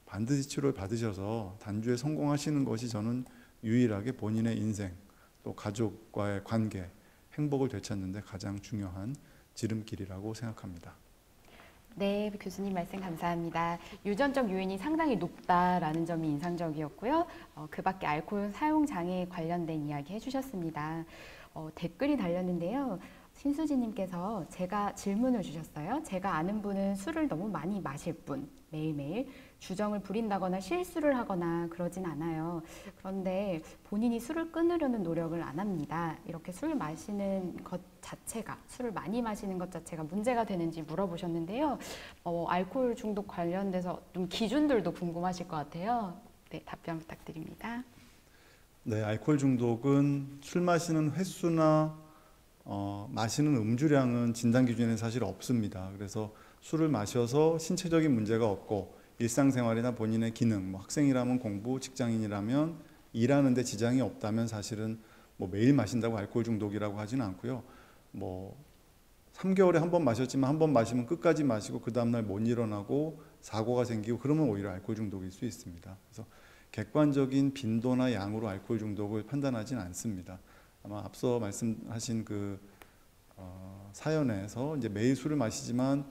반드시 치료를 받으셔서 단주에 성공하시는 것이 저는 유일하게 본인의 인생 또 가족과의 관계, 행복을 되찾는 데 가장 중요한 지름길이라고 생각합니다. 네, 교수님 말씀 감사합니다. 유전적 요인이 상당히 높다라는 점이 인상적이었고요. 그 밖에 알코올 사용 장애 관련된 이야기 해주셨습니다. 댓글이 달렸는데요. 신수진님께서 제가 질문을 주셨어요. 제가 아는 분은 술을 너무 많이 마실 분, 매일매일 주정을 부린다거나 실수를 하거나 그러진 않아요. 그런데 본인이 술을 끊으려는 노력을 안 합니다. 이렇게 술 마시는 것 자체가, 술을 많이 마시는 것 자체가 문제가 되는지 물어보셨는데요. 알코올 중독 관련돼서 좀 기준들도 궁금하실 것 같아요. 네, 답변 부탁드립니다. 네, 알코올 중독은 술 마시는 횟수나 마시는 음주량은 진단 기준에는 사실 없습니다. 그래서 술을 마셔서 신체적인 문제가 없고 일상생활이나 본인의 기능, 뭐 학생이라면 공부, 직장인이라면 일하는데 지장이 없다면 사실은 뭐 매일 마신다고 알코올 중독이라고 하지는 않고요. 뭐 3개월에 한 번 마셨지만 한 번 마시면 끝까지 마시고 그 다음날 못 일어나고 사고가 생기고 그러면 오히려 알코올 중독일 수 있습니다. 그래서 객관적인 빈도나 양으로 알코올 중독을 판단하지는 않습니다. 아마 앞서 말씀하신 그 사연에서 이제 매일 술을 마시지만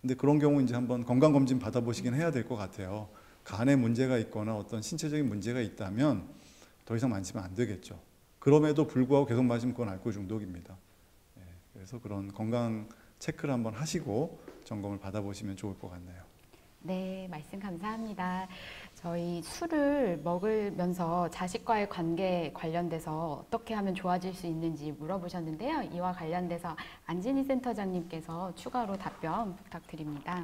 근데 그런 경우 이제 한번 건강 검진 받아보시긴 해야 될 것 같아요. 간에 문제가 있거나 어떤 신체적인 문제가 있다면 더 이상 마시면 안 되겠죠. 그럼에도 불구하고 계속 마시면 그건 알코올 중독입니다. 그래서 그런 건강 체크를 한번 하시고 점검을 받아보시면 좋을 것 같네요. 네, 말씀 감사합니다. 저희 술을 먹으면서 자식과의 관계 관련돼서 어떻게 하면 좋아질 수 있는지 물어보셨는데요. 이와 관련돼서 안진희 센터장님께서 추가로 답변 부탁드립니다.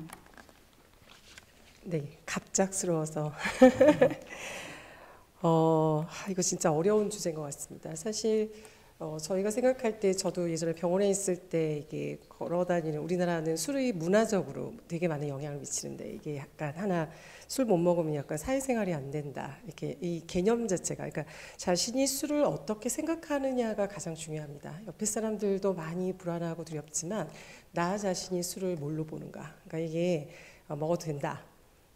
네, 갑작스러워서 이거 진짜 어려운 주제인 것 같습니다. 사실 저희가 생각할 때 저도 예전에 병원에 있을 때 이게 걸어다니는 우리나라는 술이 문화적으로 되게 많은 영향을 미치는데 이게 약간 하나 술 못 먹으면 약간 사회생활이 안 된다. 이렇게 이 개념 자체가 그러니까 자신이 술을 어떻게 생각하느냐가 가장 중요합니다. 옆에 사람들도 많이 불안하고 두렵지만 나 자신이 술을 뭘로 보는가. 그러니까 이게 먹어도 된다.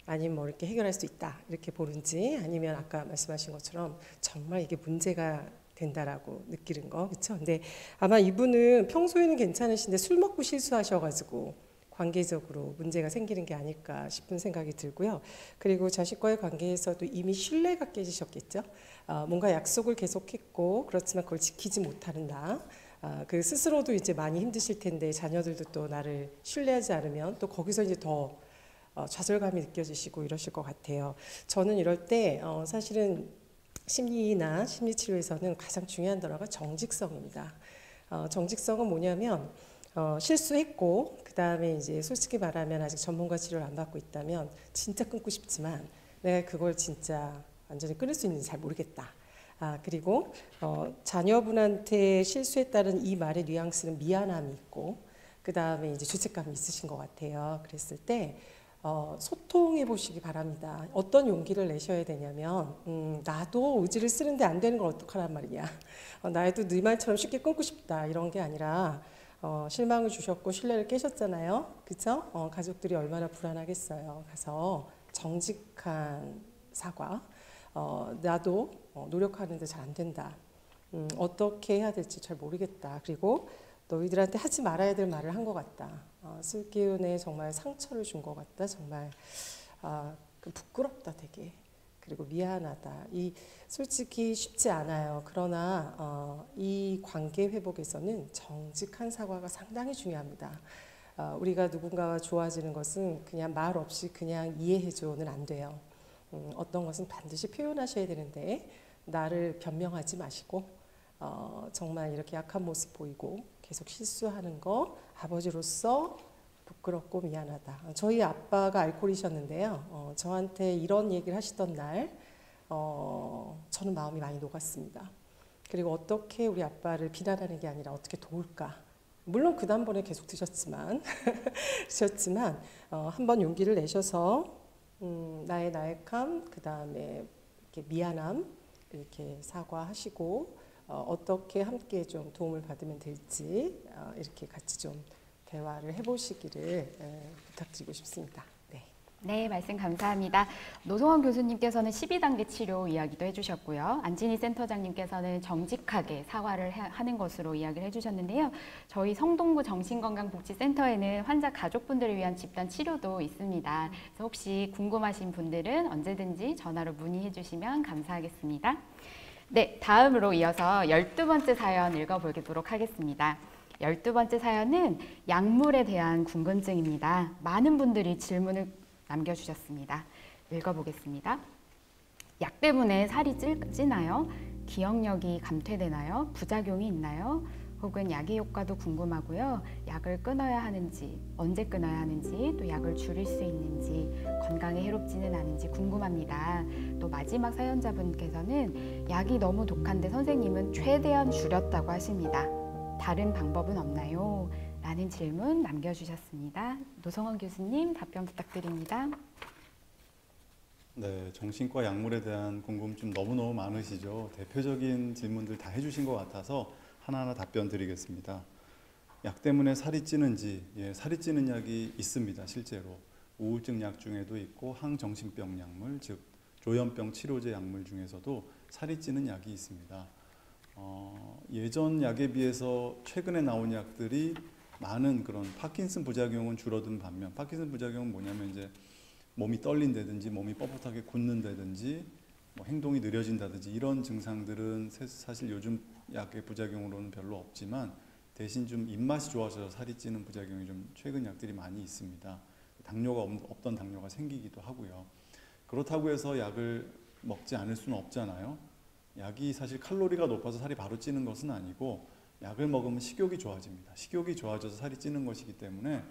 아니면 뭐 이렇게 해결할 수 있다. 이렇게 보는지 아니면 아까 말씀하신 것처럼 정말 이게 문제가 된다라고 느끼는 거, 그렇죠? 근데 아마 이분은 평소에는 괜찮으신데 술 먹고 실수하셔가지고 관계적으로 문제가 생기는 게 아닐까 싶은 생각이 들고요. 그리고 자식과의 관계에서도 이미 신뢰가 깨지셨겠죠. 뭔가 약속을 계속했고 그렇지만 그걸 지키지 못하는 나. 그 스스로도 이제 많이 힘드실 텐데 자녀들도 또 나를 신뢰하지 않으면 또 거기서 이제 더 좌절감이 느껴지시고 이러실 것 같아요. 저는 이럴 때 사실은 심리나 심리치료에서는 가장 중요한 단어가 정직성입니다. 정직성은 뭐냐면 실수했고 그 다음에 이제 솔직히 말하면 아직 전문가 치료를 안 받고 있다면 진짜 끊고 싶지만 내가 그걸 진짜 완전히 끊을 수 있는지 잘 모르겠다. 그리고 자녀분한테 실수했다는 이 말의 뉘앙스는 미안함이 있고 그 다음에 이제 죄책감이 있으신 것 같아요. 그랬을 때 소통해 보시기 바랍니다. 어떤 용기를 내셔야 되냐면 나도 의지를 쓰는데 안 되는 걸 어떡하란 말이냐. 나도 네 말처럼 쉽게 끊고 싶다 이런 게 아니라 실망을 주셨고 신뢰를 깨셨잖아요. 그렇죠? 가족들이 얼마나 불안하겠어요. 가서 정직한 사과. 나도 노력하는데 잘 안 된다. 어떻게 해야 될지 잘 모르겠다. 그리고 너희들한테 하지 말아야 될 말을 한 것 같다. 술 기운에 정말 상처를 준 것 같다. 정말 부끄럽다 되게. 그리고 미안하다. 이 솔직히 쉽지 않아요. 그러나 이 관계 회복에서는 정직한 사과가 상당히 중요합니다. 우리가 누군가와 좋아지는 것은 그냥 말 없이 그냥 이해해줘는 안 돼요. 어떤 것은 반드시 표현하셔야 되는데 나를 변명하지 마시고 정말 이렇게 약한 모습 보이고 계속 실수하는 거 아버지로서 부끄럽고 미안하다. 저희 아빠가 알코올이셨는데요. 저한테 이런 얘기를 하시던 날 저는 마음이 많이 녹았습니다. 그리고 어떻게 우리 아빠를 비난하는 게 아니라 어떻게 도울까. 물론 그 다음번에 계속 드셨지만 한번 용기를 내셔서 나의 나약함, 그 다음에 이렇게 미안함 이렇게 사과하시고 어떻게 함께 좀 도움을 받으면 될지 이렇게 같이 좀 대화를 해보시기를 부탁드리고 싶습니다. 네. 네, 말씀 감사합니다. 노성원 교수님께서는 12단계 치료 이야기도 해주셨고요. 안진희 센터장님께서는 정직하게 사과를 하는 것으로 이야기를 해주셨는데요. 저희 성동구 정신건강복지센터에는 환자 가족분들을 위한 집단 치료도 있습니다. 그래서 혹시 궁금하신 분들은 언제든지 전화로 문의해 주시면 감사하겠습니다. 네, 다음으로 이어서 12번째 사연 읽어보도록 하겠습니다. 12번째 사연은 약물에 대한 궁금증입니다. 많은 분들이 질문을 남겨주셨습니다. 읽어보겠습니다. 약 때문에 살이 찌나요? 기억력이 감퇴되나요? 부작용이 있나요? 혹은 약의 효과도 궁금하고요. 약을 끊어야 하는지, 언제 끊어야 하는지, 또 약을 줄일 수 있는지, 건강에 해롭지는 않은지 궁금합니다. 또 마지막 사연자분께서는 약이 너무 독한데 선생님은 최대한 줄였다고 하십니다. 다른 방법은 없나요? 라는 질문 남겨주셨습니다. 노성원 교수님 답변 부탁드립니다. 네, 정신과 약물에 대한 궁금증 너무너무 많으시죠. 대표적인 질문들 다 해주신 것 같아서 하나하나 답변 드리겠습니다. 약 때문에 살이 찌는지, 살이 찌는 약이 있습니다. 실제로 우울증 약 중에도 있고 항정신병 약물, 즉 조현병 치료제 약물 중에서도 살이 찌는 약이 있습니다. 예전 약에 비해서 최근에 나온 약들이 많은 그런 파킨슨 부작용은 줄어든 반면, 파킨슨 부작용은 뭐냐면 이제 몸이 떨린다든지 몸이 뻣뻣하게 굳는다든지 뭐 행동이 느려진다든지 이런 증상들은 사실 요즘 약의 부작용으로는 별로 없지만 대신 좀 입맛이 좋아져서 살이 찌는 부작용이 좀 최근 약들이 많이 있습니다. 당뇨가 없던 당뇨가 생기기도 하고요. 그렇다고 해서 약을 먹지 않을 수는 없잖아요. 약이 사실 칼로리가 높아서 살이 바로 찌는 것은 아니고 약을 먹으면 식욕이 좋아집니다. 식욕이 좋아져서 살이 찌는 것이기 때문에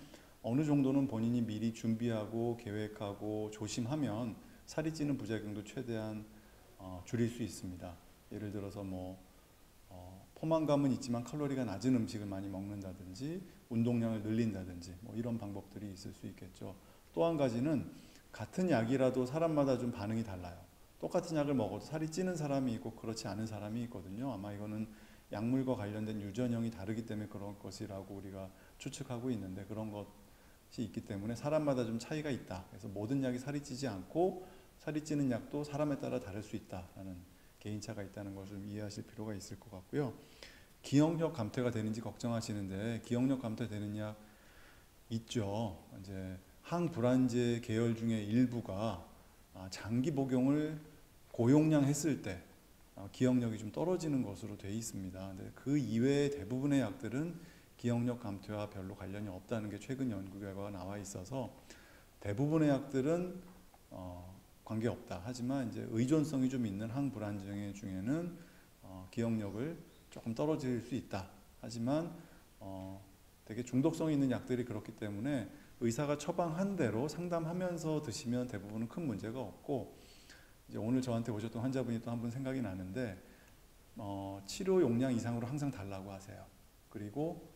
어느 정도는 본인이 미리 준비하고 계획하고 조심하면 살이 찌는 부작용도 최대한 줄일 수 있습니다. 예를 들어서 포만감은 있지만 칼로리가 낮은 음식을 많이 먹는다든지 운동량을 늘린다든지 이런 방법들이 있을 수 있겠죠. 또 한 가지는 같은 약이라도 사람마다 좀 반응이 달라요. 똑같은 약을 먹어도 살이 찌는 사람이 있고 그렇지 않은 사람이 있거든요. 아마 이거는 약물과 관련된 유전형이 다르기 때문에 그런 것이라고 우리가 추측하고 있는데, 그런 것이 있기 때문에 사람마다 좀 차이가 있다. 그래서 모든 약이 살이 찌지 않고 살이 찌는 약도 사람에 따라 다를 수 있다라는 개인차가 있다는 것을 좀 이해하실 필요가 있을 것 같고요. 기억력 감퇴가 되는지 걱정하시는데, 기억력 감퇴되는 약 있죠. 이제 항불안제 계열 중에 일부가 장기 복용을 고용량 했을 때 기억력이 좀 떨어지는 것으로 되어 있습니다. 근데 그 이외의 대부분의 약들은 기억력 감퇴와 별로 관련이 없다는 게 최근 연구 결과가 나와 있어서 대부분의 약들은 관계없다. 하지만 이제 의존성이 좀 있는 항불안제 중에는 기억력을 조금 떨어질 수 있다. 하지만 되게 중독성이 있는 약들이 그렇기 때문에 의사가 처방한 대로 상담하면서 드시면 대부분은 큰 문제가 없고, 이제 오늘 저한테 오셨던 환자분이 또 한 분 생각이 나는데 치료 용량 이상으로 항상 달라고 하세요. 그리고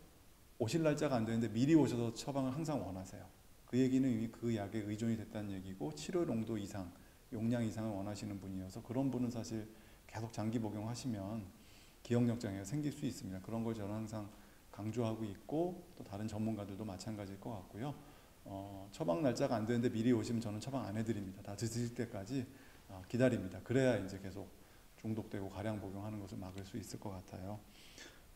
오실 날짜가 안 되는데 미리 오셔서 처방을 항상 원하세요. 그 얘기는 이미 그 약에 의존이 됐다는 얘기고, 치료 농도 이상, 용량 이상을 원하시는 분이어서 그런 분은 사실 계속 장기 복용하시면 기억력 장애가 생길 수 있습니다. 그런 걸 저는 항상 강조하고 있고, 또 다른 전문가들도 마찬가지일 것 같고요. 처방 날짜가 안 되는데 미리 오시면 저는 처방 안 해드립니다. 다 드실 때까지 기다립니다. 그래야 이제 계속 중독되고 가량 복용하는 것을 막을 수 있을 것 같아요.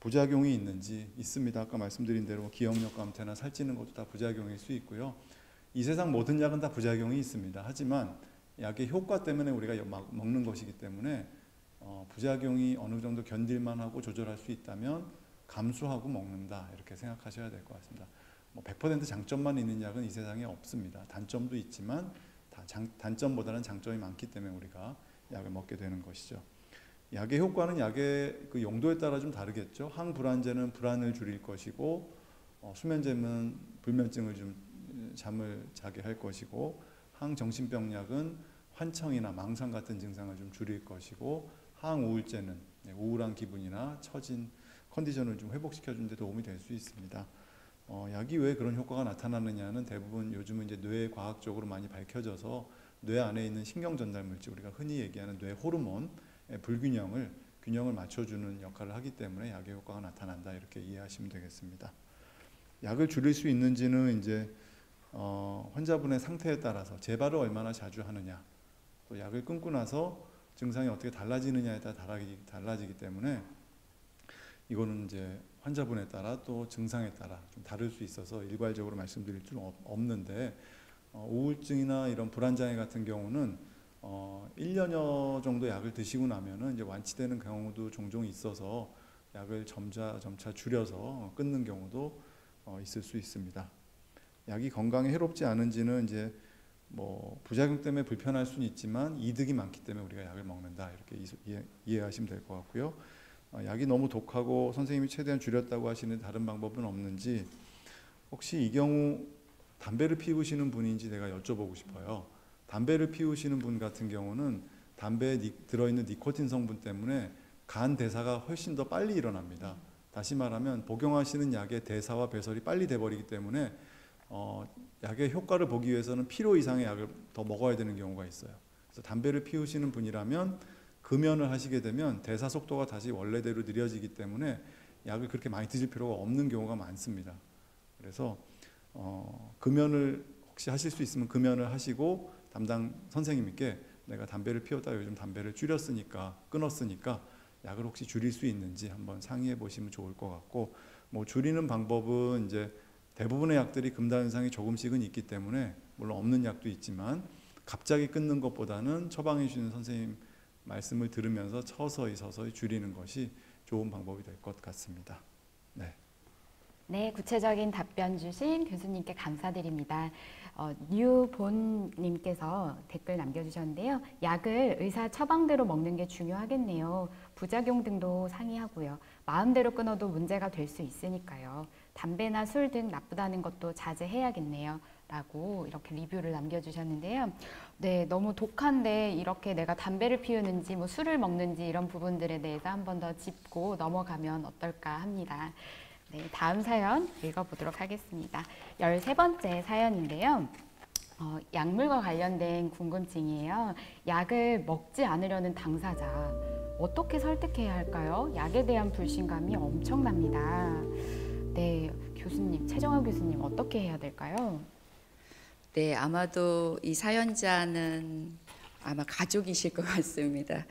부작용이 있는지 있습니다. 아까 말씀드린 대로 기억력 감퇴나 살찌는 것도 다 부작용일 수 있고요. 이 세상 모든 약은 다 부작용이 있습니다. 하지만 약의 효과 때문에 우리가 먹는 것이기 때문에 부작용이 어느 정도 견딜만 하고 조절할 수 있다면 감수하고 먹는다, 이렇게 생각하셔야 될 것 같습니다. 100% 장점만 있는 약은 이 세상에 없습니다. 단점도 있지만 단점보다는 장점이 많기 때문에 우리가 약을 먹게 되는 것이죠. 약의 효과는 약의 그 용도에 따라 좀 다르겠죠. 항불안제는 불안을 줄일 것이고, 수면제는 불면증을 좀 잠을 자게 할 것이고, 항정신병약은 환청이나 망상 같은 증상을 좀 줄일 것이고, 항우울제는 우울한 기분이나 처진 컨디션을 좀 회복시켜 주는 데 도움이 될 수 있습니다. 약이 왜 그런 효과가 나타나느냐는 대부분 요즘은 이제 뇌 과학적으로 많이 밝혀져서 뇌 안에 있는 신경 전달 물질, 우리가 흔히 얘기하는 뇌 호르몬의 균형을 맞춰주는 역할을 하기 때문에 약의 효과가 나타난다, 이렇게 이해하시면 되겠습니다. 약을 줄일 수 있는지는 이제 환자분의 상태에 따라서 재발을 얼마나 자주 하느냐, 또 약을 끊고 나서 증상이 어떻게 달라지느냐에 따라 달라지기 때문에 이거는 이제 환자분에 따라 또 증상에 따라 좀 다를 수 있어서 일괄적으로 말씀드릴 수는 없는데, 우울증이나 이런 불안장애 같은 경우는 1년여 정도 약을 드시고 나면은 이제 완치되는 경우도 종종 있어서 약을 점차 줄여서 끊는 경우도 있을 수 있습니다. 약이 건강에 해롭지 않은지는 이제 부작용 때문에 불편할 수는 있지만 이득이 많기 때문에 우리가 약을 먹는다, 이렇게 이해하시면 될 것 같고요. 약이 너무 독하고 선생님이 최대한 줄였다고 하시는 다른 방법은 없는지, 혹시 이 경우 담배를 피우시는 분인지 내가 여쭤보고 싶어요. 담배를 피우시는 분 같은 경우는 담배에 들어있는 니코틴 성분 때문에 간 대사가 훨씬 더 빨리 일어납니다. 다시 말하면 복용하시는 약의 대사와 배설이 빨리 돼버리기 때문에 약의 효과를 보기 위해서는 필요 이상의 약을 더 먹어야 되는 경우가 있어요. 그래서 담배를 피우시는 분이라면 금연을 하시게 되면 대사 속도가 다시 원래대로 느려지기 때문에 약을 그렇게 많이 드실 필요가 없는 경우가 많습니다. 그래서 금연을 혹시 하실 수 있으면 금연을 하시고 담당 선생님께 내가 담배를 피웠다, 요즘 담배를 끊었으니까 약을 혹시 줄일 수 있는지 한번 상의해 보시면 좋을 것 같고, 줄이는 방법은 이제 대부분의 약들이 금단현상이 조금씩은 있기 때문에 물론 없는 약도 있지만 갑자기 끊는 것보다는 처방해 주시는 선생님 말씀을 들으면서 서서히 줄이는 것이 좋은 방법이 될 것 같습니다. 네. 네, 구체적인 답변 주신 교수님께 감사드립니다. 뉴본님께서 댓글 남겨주셨는데요. 약을 의사 처방대로 먹는 게 중요하겠네요. 부작용 등도 상의하고요. 마음대로 끊어도 문제가 될 수 있으니까요. 담배나 술 등 나쁘다는 것도 자제해야겠네요. 라고 이렇게 리뷰를 남겨주셨는데요. 네, 너무 독한데 이렇게 내가 담배를 피우는지 뭐 술을 먹는지 이런 부분들에 대해서 한 번 더 짚고 넘어가면 어떨까 합니다. 네, 다음 사연 읽어보도록 하겠습니다. 13번째 사연인데요. 약물과 관련된 궁금증이에요. 약을 먹지 않으려는 당사자, 어떻게 설득해야 할까요? 약에 대한 불신감이 엄청납니다. 네, 교수님, 최정화 교수님 어떻게 해야 될까요? 네, 아마도 이 사연자는 아마 가족이실 것 같습니다.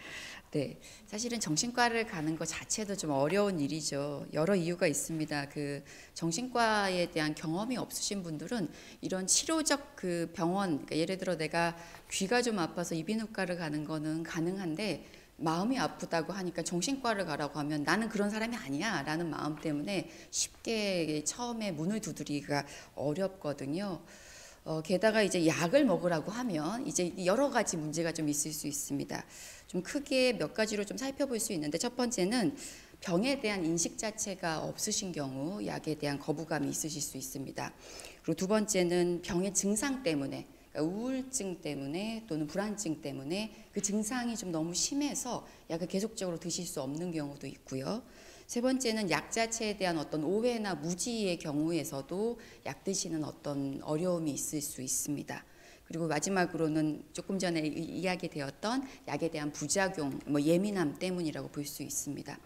네, 사실은 정신과를 가는 것 자체도 좀 어려운 일이죠. 여러 이유가 있습니다. 그 정신과에 대한 경험이 없으신 분들은 이런 치료적 그 병원, 그러니까 예를 들어 내가 귀가 좀 아파서 이비인후과를 가는 거는 가능한데 마음이 아프다고 하니까 정신과를 가라고 하면 나는 그런 사람이 아니야 라는 마음 때문에 쉽게 처음에 문을 두드리기가 어렵거든요. 게다가 이제 약을 먹으라고 하면 이제 여러 가지 문제가 좀 있을 수 있습니다. 좀 크게 몇 가지로 좀 살펴볼 수 있는데, 첫 번째는 병에 대한 인식 자체가 없으신 경우 약에 대한 거부감이 있으실 수 있습니다. 그리고 두 번째는 병의 증상 때문에, 그러니까 우울증 때문에 또는 불안증 때문에 그 증상이 좀 너무 심해서 약을 계속적으로 드실 수 없는 경우도 있고요. 세 번째는 약 자체에 대한 어떤 오해나 무지의 경우에서도 약 드시는 어떤 어려움이 있을 수 있습니다. 그리고 마지막으로는 조금 전에 이야기되었던 약에 대한 부작용, 예민함 때문이라고 볼 수 있습니다.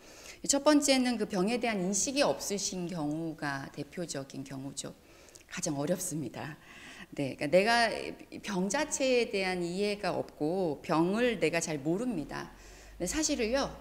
첫 번째는 그 병에 대한 인식이 없으신 경우가 대표적인 경우죠. 가장 어렵습니다. 네, 그러니까 내가 병 자체에 대한 이해가 없고 병을 내가 잘 모릅니다. 근데 사실은요,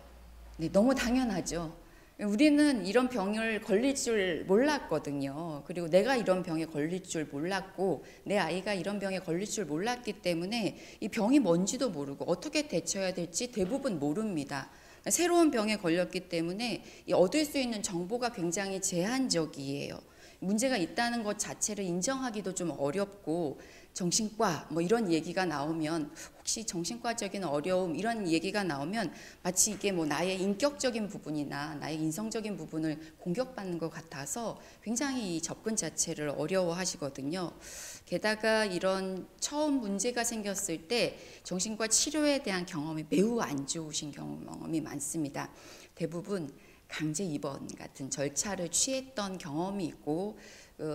네, 너무 당연하죠. 우리는 이런 병을 걸릴 줄 몰랐거든요. 그리고 내가 이런 병에 걸릴 줄 몰랐고 내 아이가 이런 병에 걸릴 줄 몰랐기 때문에 이 병이 뭔지도 모르고 어떻게 대처해야 될지 대부분 모릅니다. 새로운 병에 걸렸기 때문에 얻을 수 있는 정보가 굉장히 제한적이에요. 문제가 있다는 것 자체를 인정하기도 좀 어렵고, 정신과 이런 얘기가 나오면, 혹시 정신과적인 어려움 이런 얘기가 나오면 마치 이게 나의 인격적인 부분이나 나의 인성적인 부분을 공격받는 것 같아서 굉장히 이 접근 자체를 어려워하시거든요. 게다가 이런 처음 문제가 생겼을 때 정신과 치료에 대한 경험이 매우 안 좋으신 경험이 많습니다. 대부분 강제 입원 같은 절차를 취했던 경험이 있고,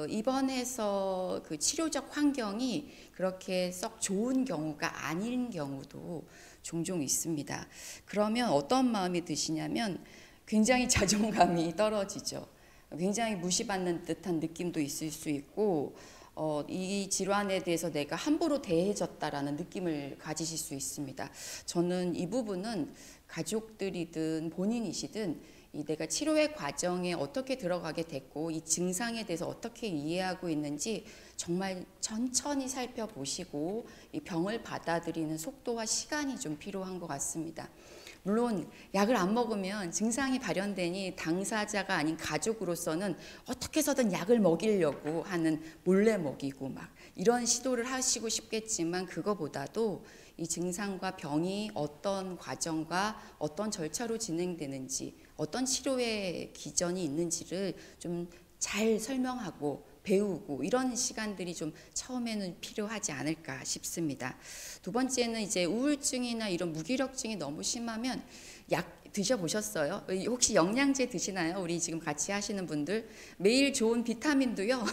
입원해서 그 치료적 환경이 그렇게 썩 좋은 경우가 아닌 경우도 종종 있습니다. 그러면 어떤 마음이 드시냐면 굉장히 자존감이 떨어지죠. 굉장히 무시받는 듯한 느낌도 있을 수 있고, 이 질환에 대해서 내가 함부로 대해졌다라는 느낌을 가지실 수 있습니다. 저는 이 부분은 가족들이든 본인이시든 내가 치료의 과정에 어떻게 들어가게 됐고 이 증상에 대해서 어떻게 이해하고 있는지 정말 천천히 살펴보시고 이 병을 받아들이는 속도와 시간이 좀 필요한 것 같습니다. 물론 약을 안 먹으면 증상이 발현되니 당사자가 아닌 가족으로서는 어떻게 해서든 약을 먹이려고 하는, 몰래 먹이고 이런 시도를 하시고 싶겠지만, 그거보다도 이 증상과 병이 어떤 과정과 어떤 절차로 진행되는지, 어떤 치료의 기전이 있는지를 좀 잘 설명하고 배우고 이런 시간들이 좀 처음에는 필요하지 않을까 싶습니다. 두 번째는 이제 우울증이나 이런 무기력증이 너무 심하면 약 드셔보셨어요? 혹시 영양제 드시나요? 우리 지금 같이 하시는 분들 매일 좋은 비타민도요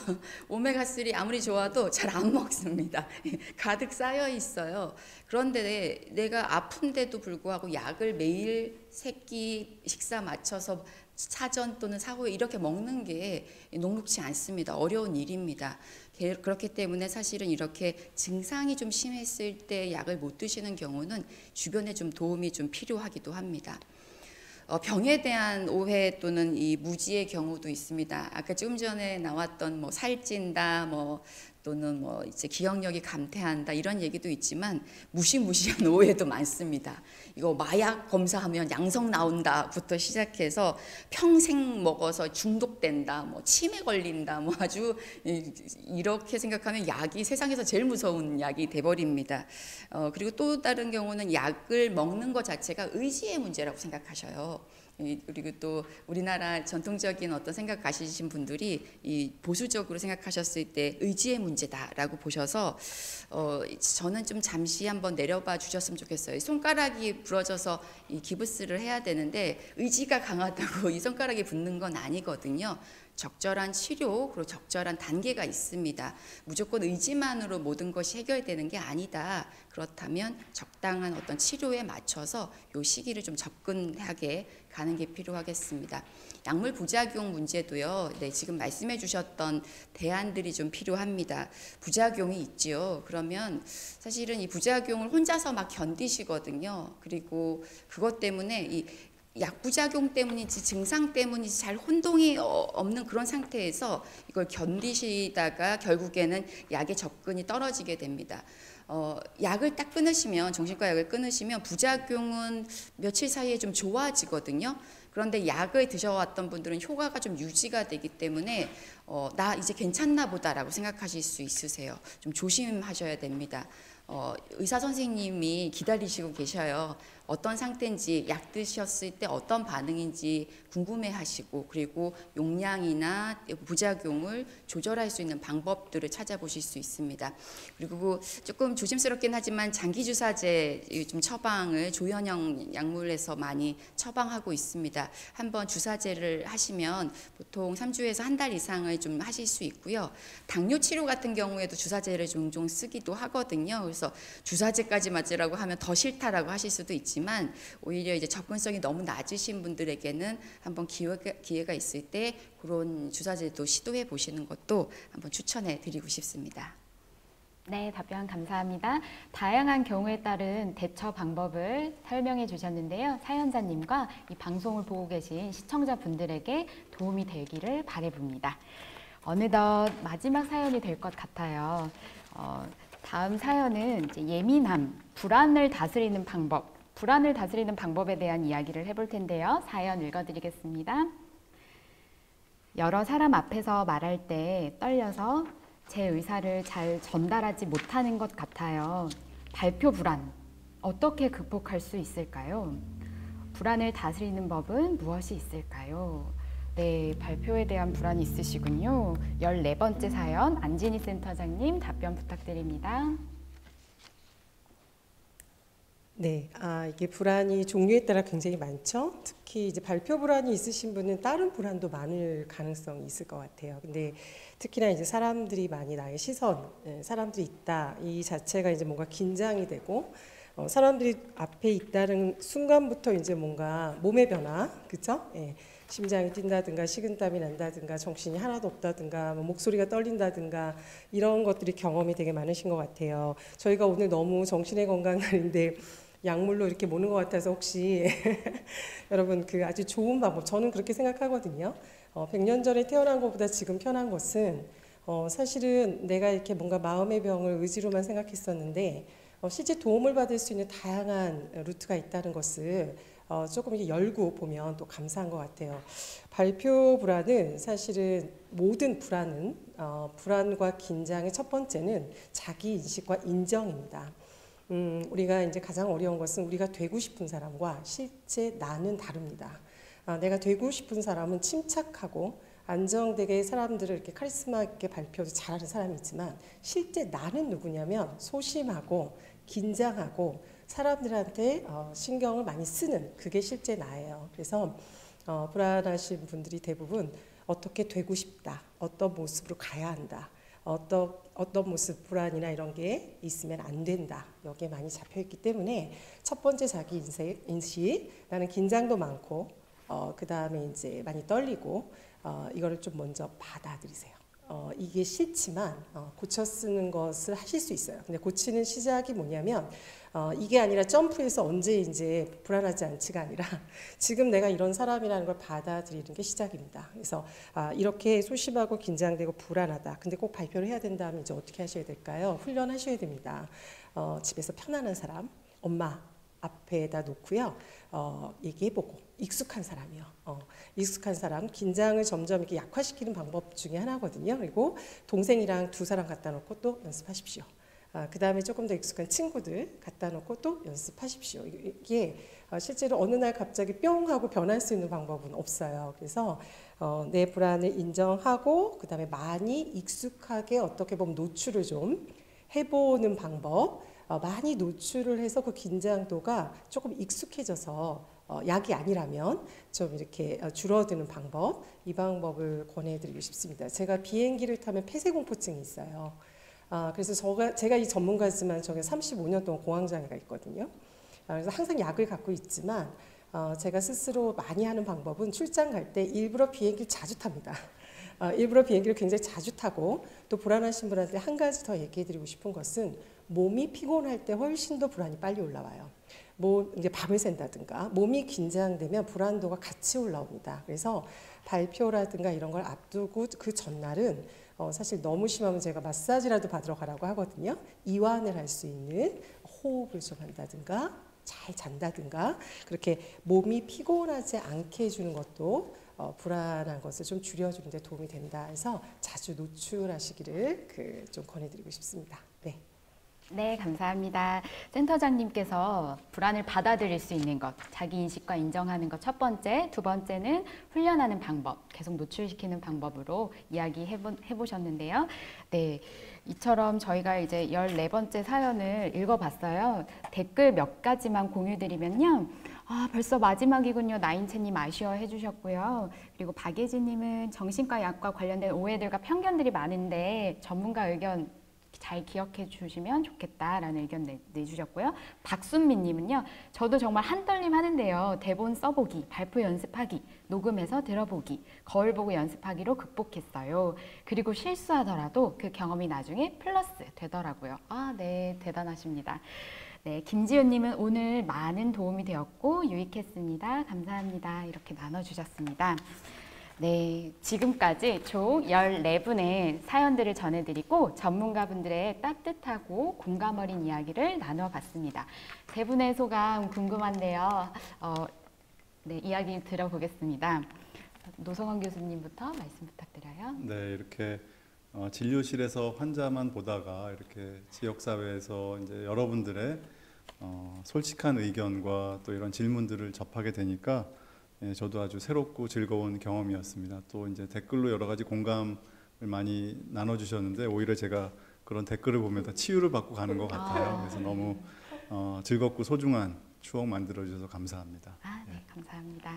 오메가3 아무리 좋아도 잘 안 먹습니다. 가득 쌓여 있어요. 그런데 내가 아픈데도 불구하고 약을 매일 세끼 식사 맞춰서 사전 또는 사후에 이렇게 먹는 게 녹록지 않습니다. 어려운 일입니다. 그렇기 때문에 사실은 이렇게 증상이 좀 심했을 때 약을 못 드시는 경우는 주변에 좀 도움이 좀 필요하기도 합니다. 병에 대한 오해 또는 이 무지의 경우도 있습니다. 아까 조금 전에 나왔던 살찐다, 또는 뭐 이제 기억력이 감퇴한다 이런 얘기도 있지만 무시무시한 오해도 많습니다. 이거 마약 검사하면 양성 나온다부터 시작해서 평생 먹어서 중독된다, 뭐 치매 걸린다, 뭐 아주 이렇게 생각하면 약이 세상에서 제일 무서운 약이 돼버립니다. 그리고 또 다른 경우는 약을 먹는 것 자체가 의지의 문제라고 생각하셔요. 그리고 또 우리나라 전통적인 어떤 생각 가지신 분들이 이 보수적으로 생각하셨을 때 의지의 문제다라고 보셔서 저는 좀 잠시 한번 내려봐 주셨으면 좋겠어요. 손가락이 부러져서 이 기부스를 해야 되는데 의지가 강하다고 이 손가락이 붙는 건 아니거든요. 적절한 치료 그리고 적절한 단계가 있습니다. 무조건 의지만으로 모든 것이 해결되는 게 아니다. 그렇다면 적당한 어떤 치료에 맞춰서 이 시기를 좀 접근하게 가는 게 필요하겠습니다. 약물 부작용 문제도요. 네, 지금 말씀해 주셨던 대안들이 좀 필요합니다. 부작용이 있지요. 그러면 사실은 이 부작용을 혼자서 막 견디시거든요. 그리고 그것 때문에 이 약부작용 때문인지 증상 때문인지 잘 혼동이 없는 그런 상태에서 이걸 견디시다가 결국에는 약의 접근이 떨어지게 됩니다. 약을 딱 끊으시면, 정신과 약을 끊으시면 부작용은 며칠 사이에 좀 좋아지거든요. 그런데 약을 드셔왔던 분들은 효과가 좀 유지가 되기 때문에 나 이제 괜찮나 보다라고 생각하실 수 있으세요. 좀 조심하셔야 됩니다. 의사 선생님이 기다리시고 계셔요. 어떤 상태인지, 약 드셨을 때 어떤 반응인지 궁금해 하시고, 그리고 용량이나 부작용을 조절할 수 있는 방법들을 찾아보실 수 있습니다. 그리고 조금 조심스럽긴 하지만 장기주사제 좀 처방을 조현형 약물에서 많이 처방하고 있습니다. 한번 주사제를 하시면 보통 3주에서 한 달 이상을 좀 하실 수 있고요. 당뇨 치료 같은 경우에도 주사제를 종종 쓰기도 하거든요. 그래서 주사제까지 맞으라고 하면 더 싫다라고 하실 수도 있지만 오히려 이제 접근성이 너무 낮으신 분들에게는 한번 기회가 있을 때 그런 주사제도 시도해 보시는 것도 한번 추천해 드리고 싶습니다. 네, 답변 감사합니다. 다양한 경우에 따른 대처 방법을 설명해 주셨는데요. 사연자님과 이 방송을 보고 계신 시청자분들에게 도움이 되기를 바라봅니다. 어느덧 마지막 사연이 될 것 같아요. 다음 사연은 이제 예민함, 불안을 다스리는 방법에 대한 이야기를 해볼 텐데요. 사연 읽어드리겠습니다. 여러 사람 앞에서 말할 때 떨려서 제 의사를 잘 전달하지 못하는 것 같아요. 발표 불안, 어떻게 극복할 수 있을까요? 불안을 다스리는 법은 무엇이 있을까요? 네, 발표에 대한 불안이 있으시군요. 14번째 사연, 안진희 센터장님 답변 부탁드립니다. 네, 이게 불안이 종류에 따라 굉장히 많죠. 특히 이제 발표 불안이 있으신 분은 다른 불안도 많을 가능성이 있을 것 같아요. 근데 특히나 이제 사람들이 많이 나의 시선, 사람들이 있다 이 자체가 이제 뭔가 긴장이 되고 사람들이 앞에 있다는 순간부터 이제 뭔가 몸의 변화, 그렇죠? 예. 심장이 뛴다든가 식은땀이 난다든가 정신이 하나도 없다든가 뭐 목소리가 떨린다든가 이런 것들이 경험이 되게 많으신 것 같아요. 저희가 오늘 너무 정신의 건강 날인데 약물로 이렇게 모는 것 같아서 혹시 여러분 그 아주 좋은 방법, 저는 그렇게 생각하거든요. 100년 전에 태어난 것보다 지금 편한 것은 사실은 내가 이렇게 뭔가 마음의 병을 의지로만 생각했었는데 실제 도움을 받을 수 있는 다양한 루트가 있다는 것을 조금 이렇게 열고 보면 또 감사한 것 같아요. 발표 불안은 사실은 모든 불안은 불안과 긴장의 첫 번째는 자기 인식과 인정입니다. 우리가 이제 가장 어려운 것은 우리가 되고 싶은 사람과 실제 나는 다릅니다. 내가 되고 싶은 사람은 침착하고 안정되게 사람들을 이렇게 카리스마 있게 발표도 잘하는 사람이지만 실제 나는 누구냐면 소심하고 긴장하고 사람들한테 신경을 많이 쓰는 그게 실제 나예요. 그래서 불안하신 분들이 대부분 어떻게 되고 싶다, 어떤 모습으로 가야 한다, 어떤 모습 불안이나 이런 게 있으면 안 된다. 여기에 많이 잡혀있기 때문에 첫 번째 자기 인식, 나는 긴장도 많고 그 다음에 이제 많이 떨리고 이거를 좀 먼저 받아들이세요. 이게 싫지만 고쳐 쓰는 것을 하실 수 있어요. 근데 고치는 시작이 뭐냐면 이게 아니라 점프해서 언제 이제 불안하지 않지가 아니라 지금 내가 이런 사람이라는 걸 받아들이는 게 시작입니다. 그래서 이렇게 소심하고 긴장되고 불안하다. 근데 꼭 발표를 해야 된다면 이제 어떻게 하셔야 될까요? 훈련하셔야 됩니다. 집에서 편안한 사람, 엄마 앞에다 놓고요. 얘기해보고 익숙한 사람이요. 익숙한 사람, 긴장을 점점 이렇게 약화시키는 방법 중에 하나거든요. 그리고 동생이랑 두 사람 갖다 놓고 또 연습하십시오. 그 다음에 조금 더 익숙한 친구들 갖다 놓고 또 연습하십시오. 이게 실제로 어느 날 갑자기 뿅 하고 변할 수 있는 방법은 없어요. 그래서 내 불안을 인정하고 그 다음에 많이 익숙하게 어떻게 보면 노출을 좀 해보는 방법, 많이 노출을 해서 그 긴장도가 조금 익숙해져서 약이 아니라면 좀 이렇게 줄어드는 방법, 이 방법을 권해드리고 싶습니다. 제가 비행기를 타면 폐쇄공포증이 있어요. 그래서 제가 이 전문가지만 저게 35년 동안 공황장애가 있거든요. 그래서 항상 약을 갖고 있지만 제가 스스로 많이 하는 방법은 출장 갈 때 일부러 비행기를 자주 탑니다. 일부러 비행기를 굉장히 자주 타고 또 불안하신 분한테 한 가지 더 얘기해드리고 싶은 것은 몸이 피곤할 때 훨씬 더 불안이 빨리 올라와요. 뭐 이제 밤을 샌다든가 몸이 긴장되면 불안도가 같이 올라옵니다. 그래서 발표라든가 이런 걸 앞두고 그 전날은 사실 너무 심하면 제가 마사지라도 받으러 가라고 하거든요. 이완을 할 수 있는 호흡을 좀 한다든가 잘 잔다든가 그렇게 몸이 피곤하지 않게 해주는 것도 불안한 것을 좀 줄여주는 데 도움이 된다 해서 자주 노출하시기를 좀 권해드리고 싶습니다. 네. 네, 감사합니다. 센터장님께서 불안을 받아들일 수 있는 것, 자기 인식과 인정하는 것 첫 번째, 두 번째는 훈련하는 방법, 계속 노출시키는 방법으로 이야기해보셨는데요. 네, 이처럼 저희가 이제 14번째 사연을 읽어봤어요. 댓글 몇 가지만 공유드리면요. 벌써 마지막이군요. 나인채님 아쉬워해 주셨고요. 그리고 박예진님은 정신과 약과 관련된 오해들과 편견들이 많은데 전문가 의견 잘 기억해 주시면 좋겠다라는 의견 내주셨고요. 박순미님은요. 저도 정말 한떨림 하는데요. 대본 써보기, 발표 연습하기, 녹음해서 들어보기, 거울 보고 연습하기로 극복했어요. 그리고 실수하더라도 그 경험이 나중에 플러스 되더라고요. 네, 대단하십니다. 네, 김지효님은 오늘 많은 도움이 되었고 유익했습니다. 감사합니다. 이렇게 나눠주셨습니다. 네, 지금까지 총 14분의 사연들을 전해드리고 전문가분들의 따뜻하고 공감 어린 이야기를 나눠봤습니다. 세 분의 소감 궁금한데요. 네, 이야기 들어보겠습니다. 노성원 교수님부터 말씀 부탁드려요. 네, 이렇게 진료실에서 환자만 보다가 이렇게 지역사회에서 이제 여러분들의 솔직한 의견과 또 이런 질문들을 접하게 되니까 저도 아주 새롭고 즐거운 경험이었습니다. 또 이제 댓글로 여러 가지 공감을 많이 나눠주셨는데 오히려 제가 그런 댓글을 보면서 치유를 받고 가는 것 같아요. 그래서 너무 즐겁고 소중한 추억 만들어주셔서 감사합니다. 네, 감사합니다.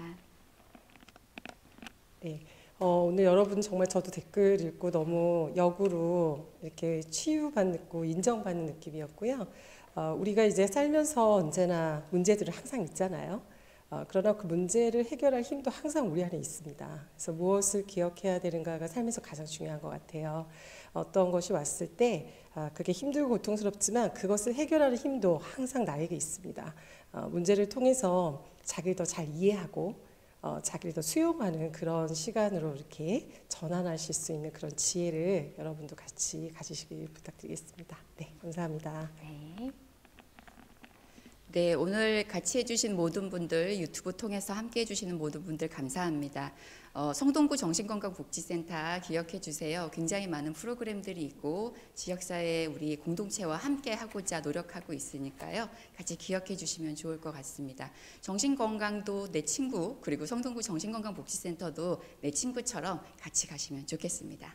네, 오늘 여러분 정말 저도 댓글 읽고 너무 역으로 이렇게 치유받고 인정받는 느낌이었고요. 우리가 이제 살면서 언제나 문제들은 항상 있잖아요. 그러나 그 문제를 해결할 힘도 항상 우리 안에 있습니다. 그래서 무엇을 기억해야 되는가가 삶에서 가장 중요한 것 같아요. 어떤 것이 왔을 때 그게 힘들고 고통스럽지만 그것을 해결하는 힘도 항상 나에게 있습니다. 문제를 통해서 자기를 더 잘 이해하고 자기를 더 수용하는 그런 시간으로 이렇게 전환하실 수 있는 그런 지혜를 여러분도 같이 가지시길 부탁드리겠습니다. 네, 감사합니다. 네. 네, 오늘 같이 해주신 모든 분들, 유튜브 통해서 함께 해주시는 모든 분들 감사합니다. 성동구 정신건강복지센터 기억해 주세요. 굉장히 많은 프로그램들이 있고 지역사회 우리 공동체와 함께 하고자 노력하고 있으니까요. 같이 기억해 주시면 좋을 것 같습니다. 정신건강도 내 친구, 그리고 성동구 정신건강복지센터도 내 친구처럼 같이 가시면 좋겠습니다.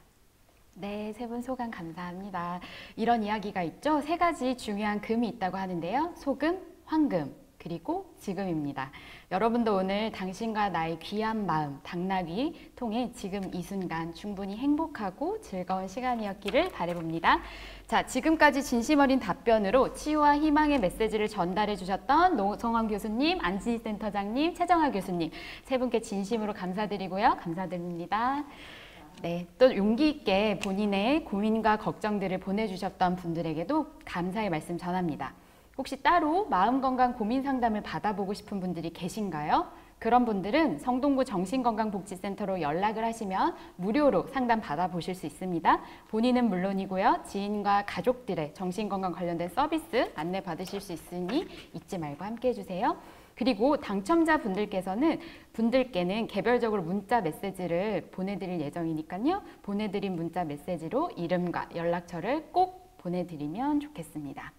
네, 세 분 소감 감사합니다. 이런 이야기가 있죠. 세 가지 중요한 금이 있다고 하는데요. 소금, 황금, 그리고 지금입니다. 여러분도 오늘 당신과 나의 귀한 마음, 당나귀 통해 지금 이 순간 충분히 행복하고 즐거운 시간이었기를 바라봅니다. 자, 지금까지 진심 어린 답변으로 치유와 희망의 메시지를 전달해 주셨던 노성원 교수님, 안진희 센터장님, 최정아 교수님 세 분께 진심으로 감사드리고요. 감사드립니다. 네, 또 용기 있게 본인의 고민과 걱정들을 보내주셨던 분들에게도 감사의 말씀 전합니다. 혹시 따로 마음건강 고민 상담을 받아보고 싶은 분들이 계신가요? 그런 분들은 성동구 정신건강복지센터로 연락을 하시면 무료로 상담 받아보실 수 있습니다. 본인은 물론이고요. 지인과 가족들의 정신건강 관련된 서비스 안내 받으실 수 있으니 잊지 말고 함께 해주세요. 그리고 분들께는 개별적으로 문자 메시지를 보내드릴 예정이니까요. 보내드린 문자 메시지로 이름과 연락처를 꼭 보내드리면 좋겠습니다.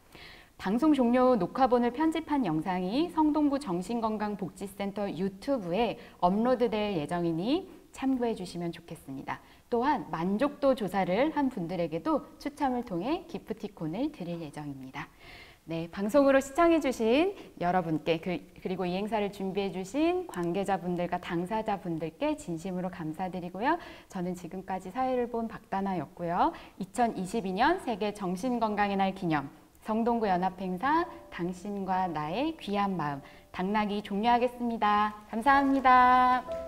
방송 종료 후 녹화본을 편집한 영상이 성동구 정신건강복지센터 유튜브에 업로드될 예정이니 참고해 주시면 좋겠습니다. 또한 만족도 조사를 한 분들에게도 추첨을 통해 기프티콘을 드릴 예정입니다. 네, 방송으로 시청해주신 여러분께 그리고 이 행사를 준비해주신 관계자분들과 당사자분들께 진심으로 감사드리고요. 저는 지금까지 사회를 본 박다나였고요. 2022년 세계 정신건강의 날 기념 성동구 연합행사 당신과 나의 귀한 마음 당락이 종료하겠습니다. 감사합니다.